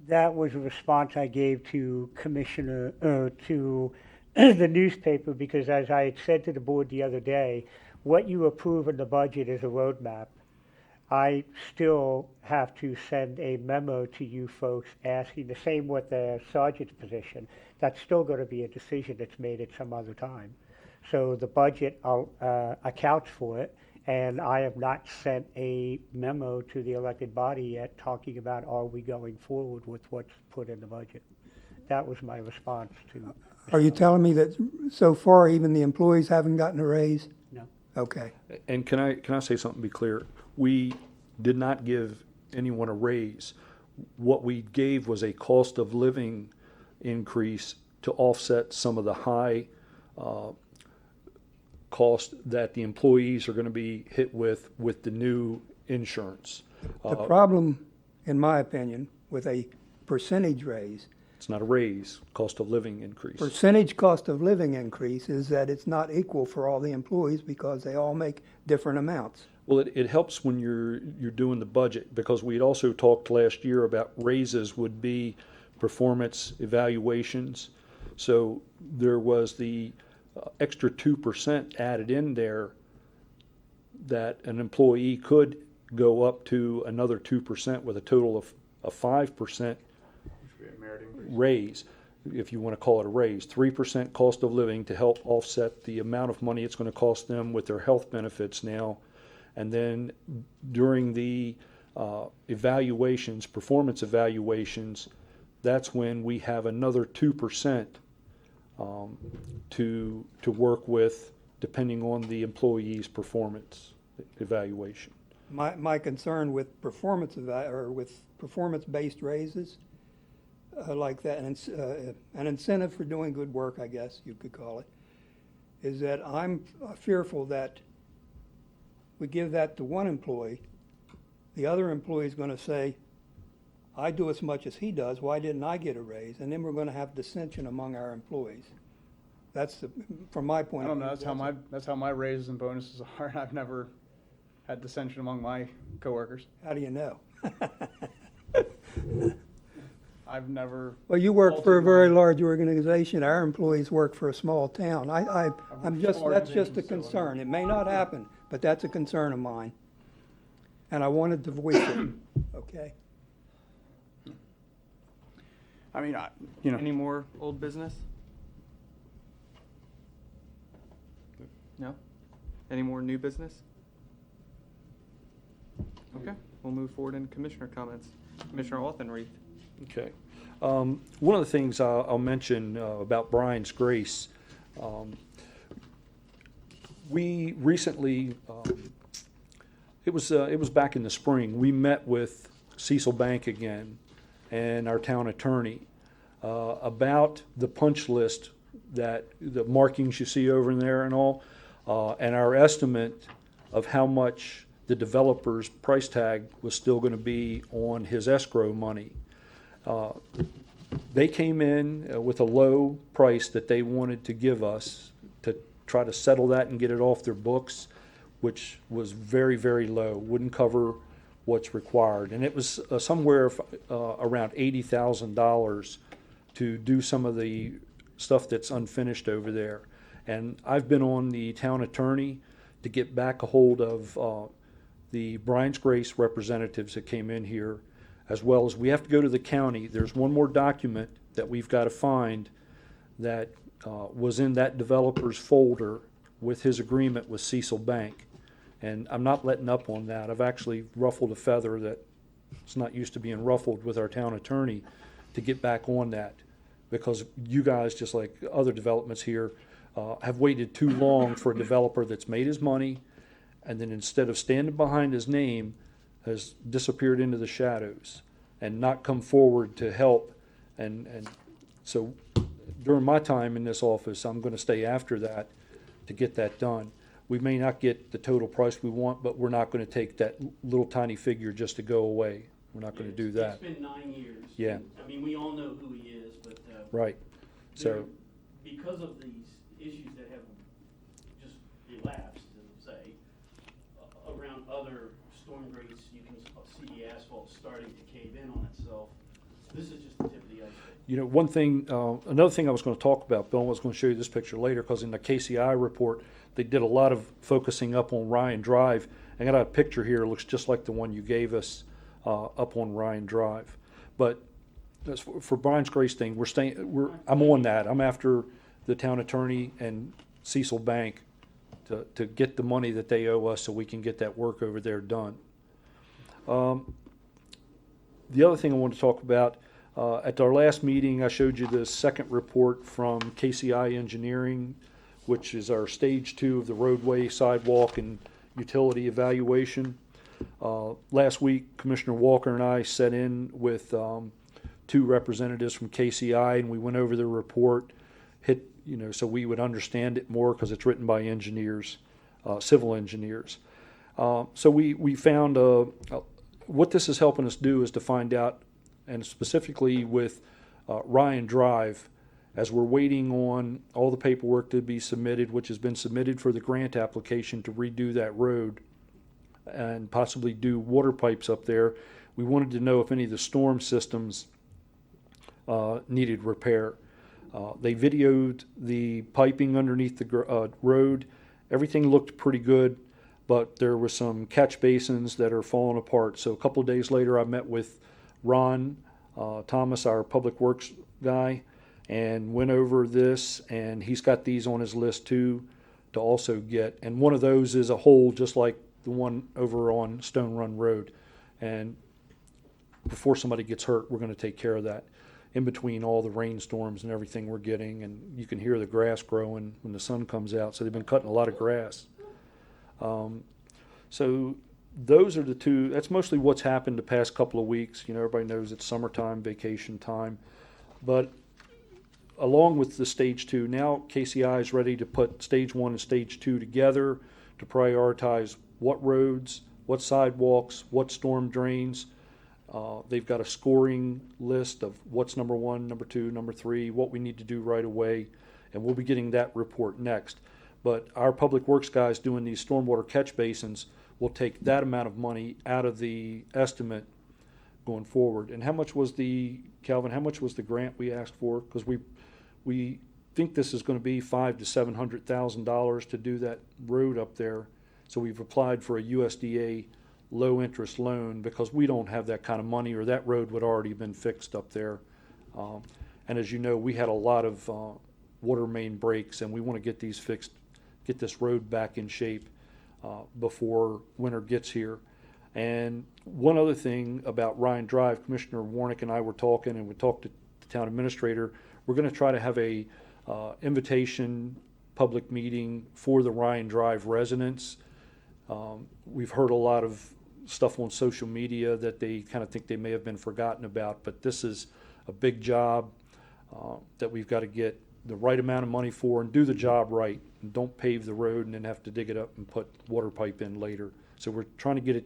That was a response I gave to to the newspaper, because as I had said to the board the other day, what you approve in the budget is a roadmap. I still have to send a memo to you folks asking the same with the sergeant's position. That's still going to be a decision that's made at some other time. So the budget accounts for it, and I have not sent a memo to the elected body yet talking about are we going forward with what's put in the budget. That was my response to. Are you telling me that so far even the employees haven't gotten a raise? No. Okay. And can I say something to be clear? We did not give anyone a raise. What we gave was a cost of living increase to offset some of the high cost that the employees are going to be hit with the new insurance. The problem, in my opinion, with a percentage raise, It's not a raise, cost of living increase. percentage cost of living increase is that it's not equal for all the employees because they all make different amounts. Well, it helps when you're doing the budget, because we had also talked last year about raises would be performance evaluations. So there was the extra 2% added in there that an employee could go up to another 2% with a total of a 5% raise, if you want to call it a raise. 3% cost of living to help offset the amount of money it's going to cost them with their health benefits now. And then during the evaluations, performance evaluations, that's when we have another 2% to work with, depending on the employee's performance evaluation. My concern with with performance-based raises like that, an incentive for doing good work, I guess you could call it, is that I'm fearful that we give that to one employee, the other employee is going to say, I do as much as he does, why didn't I get a raise? And then we're going to have dissension among our employees. That's from my point I of don't view. know, that's how my raises and bonuses are. I've never had dissension among my coworkers. How do you know? I've never. Well, you work for a altered very my- large organization. Our employees work for a small town. I'm just, for that's just a organizations, so concern. It may not happen, but that's a concern of mine. And I wanted to voice it, okay? I mean, Any more old business? No? Any more new business? Okay, we'll move forward in commissioner comments. Commissioner Authrenreith. Okay. One of the things I'll mention about Brian's Grace, we recently, it was back in the spring, we met with Cecil Bank again and our town attorney about the punch list, that the markings you see over in there and all, and our estimate of how much the developer's price tag was still going to be on his escrow money. They came in with a low price that they wanted to give us to try to settle that and get it off their books, which was very, very low, wouldn't cover what's required. And it was somewhere around $80,000 to do some of the stuff that's unfinished over there. And I've been on the town attorney to get back a hold of the Brian's Grace representatives that came in here, as well as we have to go to the county. There's one more document that we've got to find that was in that developer's folder with his agreement with Cecil Bank. And I'm not letting up on that. I've actually ruffled a feather that it's not used to being ruffled with our town attorney to get back on that. Because you guys, just like other developments here, have waited too long for a developer that's made his money, and then instead of standing behind his name, has disappeared into the shadows and not come forward to help. And so during my time in this office, I'm gonna stay after that to get that done. We may not get the total price we want, but we're not gonna take that little tiny figure just to go away. We're not gonna do that. It's been 9 years. Yeah. I mean, we all know who he is, but Right. there- So, because of these issues that have just elapsed, say, around other storm grates, you can see the asphalt starting to cave in on itself. This is just the tip of the iceberg. you know, one thing, another thing I was gonna talk about, Bill, I was gonna show you this picture later, because in the KCI report, they did a lot of focusing up on Ryan Drive. I got a picture here, it looks just like the one you gave us, up on Ryan Drive. But as for Brian's Grace thing, I'm on that. I'm after the town attorney and Cecil Bank to get the money that they owe us so we can get that work over there done. The other thing I want to talk about, at our last meeting, I showed you the second report from KCI Engineering, which is our stage 2 of the roadway, sidewalk, and utility evaluation. Last week, Commissioner Walker and I sat in with 2 representatives from KCI, and we went over the report, so we would understand it more, because it's written by engineers, civil engineers. So we found what this is helping us do is to find out, and specifically with Ryan Drive, as we're waiting on all the paperwork to be submitted, which has been submitted for the grant application to redo that road and possibly do water pipes up there. We wanted to know if any of the storm systems needed repair. They videoed the piping underneath the road. Everything looked pretty good, but there were some catch basins that are falling apart. So a couple of days later, I met with Ron Thomas, our public works guy, and went over this, and he's got these on his list too to also get. And one of those is a hole just like the one over on Stone Run Road. And before somebody gets hurt, we're going to take care of that in between all the rainstorms and everything we're getting. And you can hear the grass growing when the sun comes out. So they've been cutting a lot of grass. So those are the 2. That's mostly what's happened the past couple of weeks. You know, everybody knows it's summertime, vacation time. But along with the stage 2, now KCI is ready to put stage 1 and stage 2 together to prioritize what roads, what sidewalks, what storm drains. They've got a scoring list of what's number 1, number 2, number 3, what we need to do right away, and we'll be getting that report next. But our public works guys doing these stormwater catch basins will take that amount of money out of the estimate going forward. And how much was Calvin, how much was the grant we asked for? Because we think this is going to be $500,000 to $700,000 to do that road up there. So we've applied for a USDA low-interest loan, because we don't have that kind of money, or that road would already been fixed up there. And as you know, we had a lot of water main breaks, and we want to get these fixed, get this road back in shape before winter gets here. And one other thing about Ryan Drive, Commissioner Warnick and I were talking, and we talked to the town administrator. We're going to try to have a invitation public meeting for the Ryan Drive residents. We've heard a lot of stuff on social media that they kind of think they may have been forgotten about, but this is a big job that we've got to get the right amount of money for and do the job right, and don't pave the road and then have to dig it up and put water pipe in later. So we're trying to get it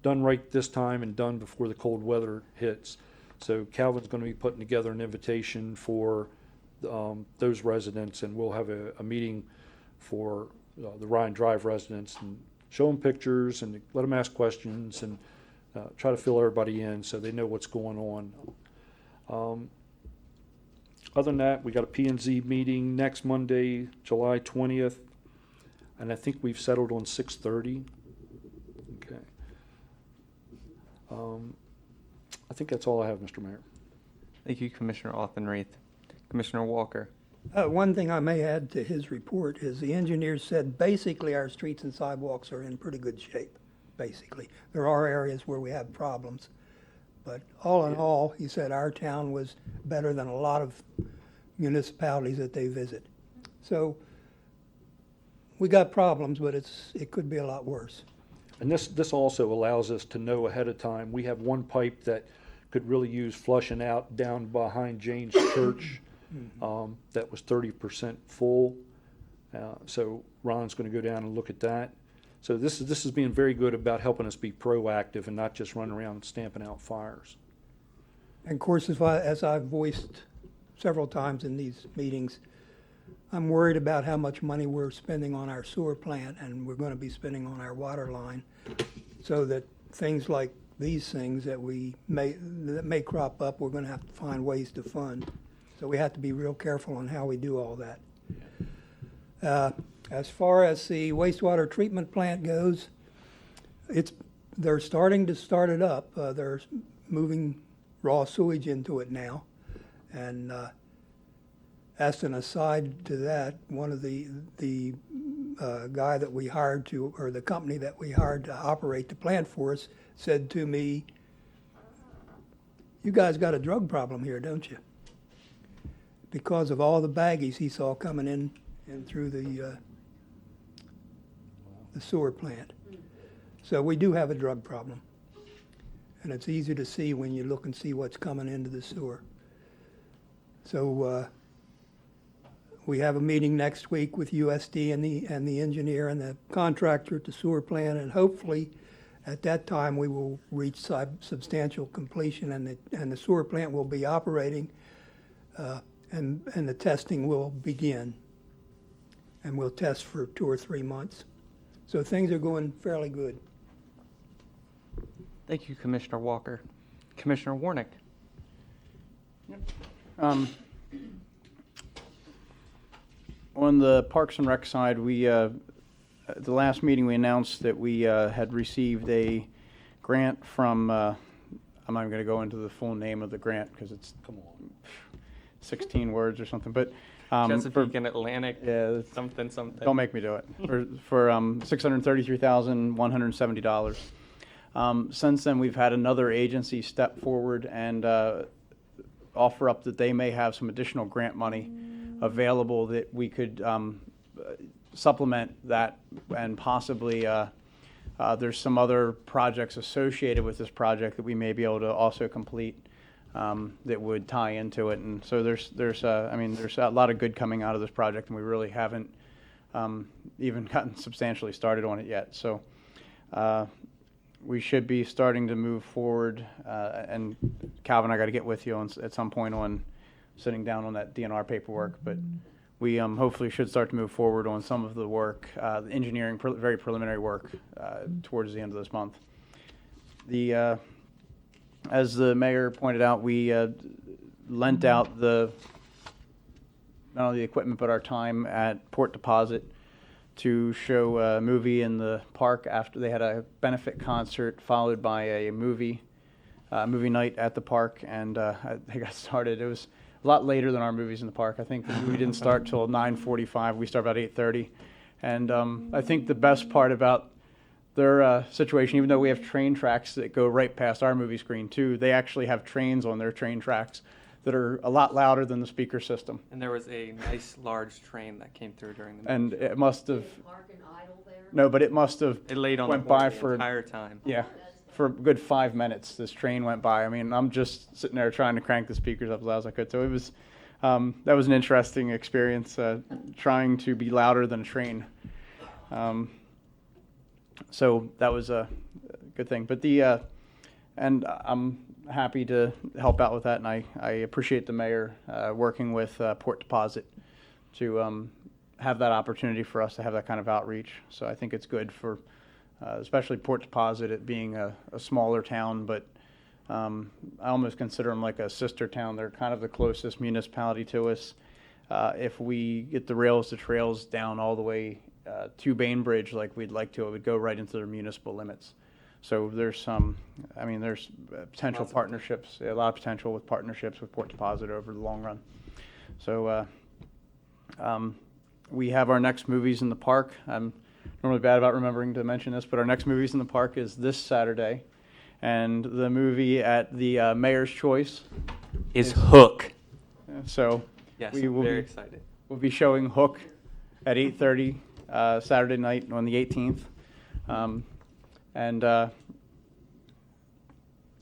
done right this time and done before the cold weather hits. So Calvin's going to be putting together an invitation for those residents, and we'll have a meeting for the Ryan Drive residents and show them pictures and let them ask questions and try to fill everybody in so they know what's going on. Other than that, we got a P&Z meeting next Monday, July 20th, and I think we've settled on 6:30. Okay. I think that's all I have, Mr. Mayor. Thank you, Commissioner Auchenreith. Commissioner Walker. One thing I may add to his report is the engineers said basically our streets and sidewalks are in pretty good shape, basically. There are areas where we have problems, But all in all, he said our town was better than a lot of municipalities that they visit. So we got problems, but it could be a lot worse. And this also allows us to know ahead of time. We have one pipe that could really use flushing out down behind Jane's Church, that was 30% full. So Ron's gonna go down and look at that. So this is being very good about helping us be proactive and not just run around stamping out fires. And of course, as I've voiced several times in these meetings, I'm worried about how much money we're spending on our sewer plant and we're gonna be spending on our water line, so that things like these things that may crop up, we're gonna have to find ways to fund. So we have to be real careful on how we do all that. As far as the wastewater treatment plant goes, they're starting to start it up. They're moving raw sewage into it now. And as an aside to that, one of the guy that we hired or the company that we hired to operate the plant for us said to me, "You guys got a drug problem here, don't you?" Because of all the baggies he saw coming in through the sewer plant. So we do have a drug problem. And it's easy to see when you look and see what's coming into the sewer. So we have a meeting next week with USD and the engineer and the contractor at the sewer plant, and hopefully at that time we will reach substantial completion and the sewer plant will be operating and the testing will begin. And we'll test for 2 or 3 months. So things are going fairly good. Thank you, Commissioner Walker. Commissioner Warnick. On the Parks and Rec side, at the last meeting, we announced that we had received a grant from, I'm not even going to go into the full name of the grant because it's 16 words or something, but Chesapeake and Atlantic, yeah, something. don't make me do it, for $633,170. Since then, we've had another agency step forward and offer up that they may have some additional grant money available that we could supplement that, and possibly there's some other projects associated with this project that we may be able to also complete that would tie into it. And so there's a lot of good coming out of this project, and we really haven't even gotten substantially started on it yet. So we should be starting to move forward, and Calvin, I got to get with you at some point on sitting down on that DNR paperwork, but we hopefully should start to move forward on some of the work, the engineering, very preliminary work towards the end of this month. As the mayor pointed out, we lent out not only the equipment but our time at Port Deposit to show a movie in the park after they had a benefit concert, followed by a movie night at the park, and they got started. It was a lot later than our movies in the park. I think the movie didn't start till 9:45. We started about 8:30, and I think the best part about their situation, even though we have train tracks that go right past our movie screen too, they actually have trains on their train tracks that are a lot louder than the speaker system. And there was a nice large train that came through during the movie. And it must have, Park and idle there? no, but it must have It laid on went the horn by the for, entire time. yeah, for a good 5 minutes. This train went by. I mean, I'm just sitting there trying to crank the speakers up as loud as I could. So it was, that was an interesting experience, trying to be louder than a train. So that was a good thing. But and I'm happy to help out with that, and I appreciate the mayor working with Port Deposit to have that opportunity for us to have that kind of outreach. So I think it's good for, especially Port Deposit, it being a smaller town, but I almost consider them like a sister town. They're kind of the closest municipality to us. If we get the rails to trails down all the way to Bainbridge like we'd like to, it would go right into their municipal limits. So there's there's potential partnerships, a lot of potential with partnerships with Port Deposit over the long run. So we have our next movies in the park. I'm normally bad about remembering to mention this, but our next movies in the park is this Saturday And the movie at the Mayor's Choice. Is Hook. So Yes, we I'm will very be, excited. we'll be showing Hook at 8:30 Saturday night on the 18th. And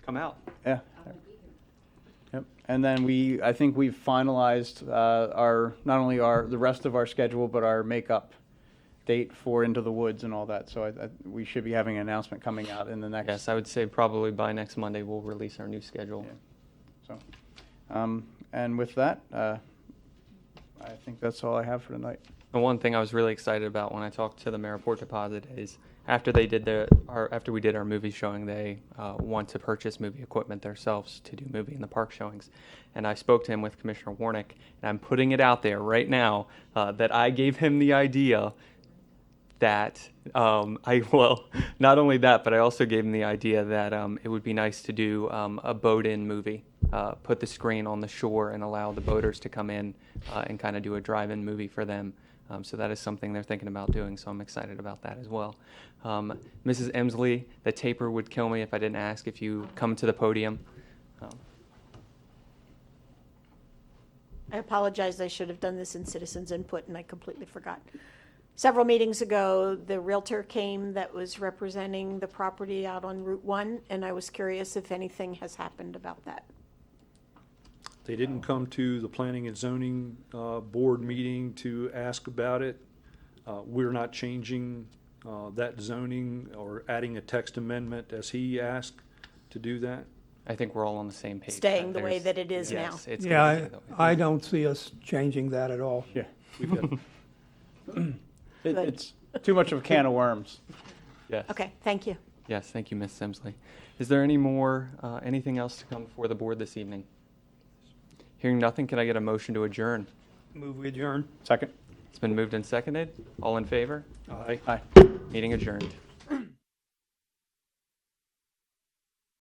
Come out. yeah. Yep. And then I think we've finalized not only the rest of our schedule, but our makeup date for Into the Woods and all that. So we should be having an announcement coming out in the next. Yes, I would say probably by next Monday we'll release our new schedule. Yeah. So, and with that, I think that's all I have for tonight. The one thing I was really excited about when I talked to the mayor of Port Deposit is after we did our movie showing, they want to purchase movie equipment themselves to do movie in the park showings. And I spoke to him with Commissioner Warnick, and I'm putting it out there right now that I gave him the idea that not only that, but I also gave him the idea that it would be nice to do a boat-in movie, put the screen on the shore and allow the boaters to come in and kind of do a drive-in movie for them. So that is something they're thinking about doing, so I'm excited about that as well. Mrs. Emsley, the taper would kill me if I didn't ask if you come to the podium. I apologize, I should have done this in citizens input, and I completely forgot. Several meetings ago, the Realtor came that was representing the property out on Route 1, and I was curious if anything has happened about that. They didn't come to the Planning and Zoning Board meeting to ask about it. We're not changing that zoning or adding a text amendment as he asked to do that. I think we're all on the same page. Staying the way there's- that it is now. Yes, it's Yeah, gonna stay that way. I don't see us changing that at all. Yeah. We've got Good. It's too much of a can of worms. Yes. Okay, thank you. Yes, thank you, Ms. Emsley. Is there anything else to come before the board this evening? Hearing nothing, can I get a motion to adjourn? Move we adjourn. Second. It's been moved and seconded. All in favor? Aye. Aye. Meeting adjourned.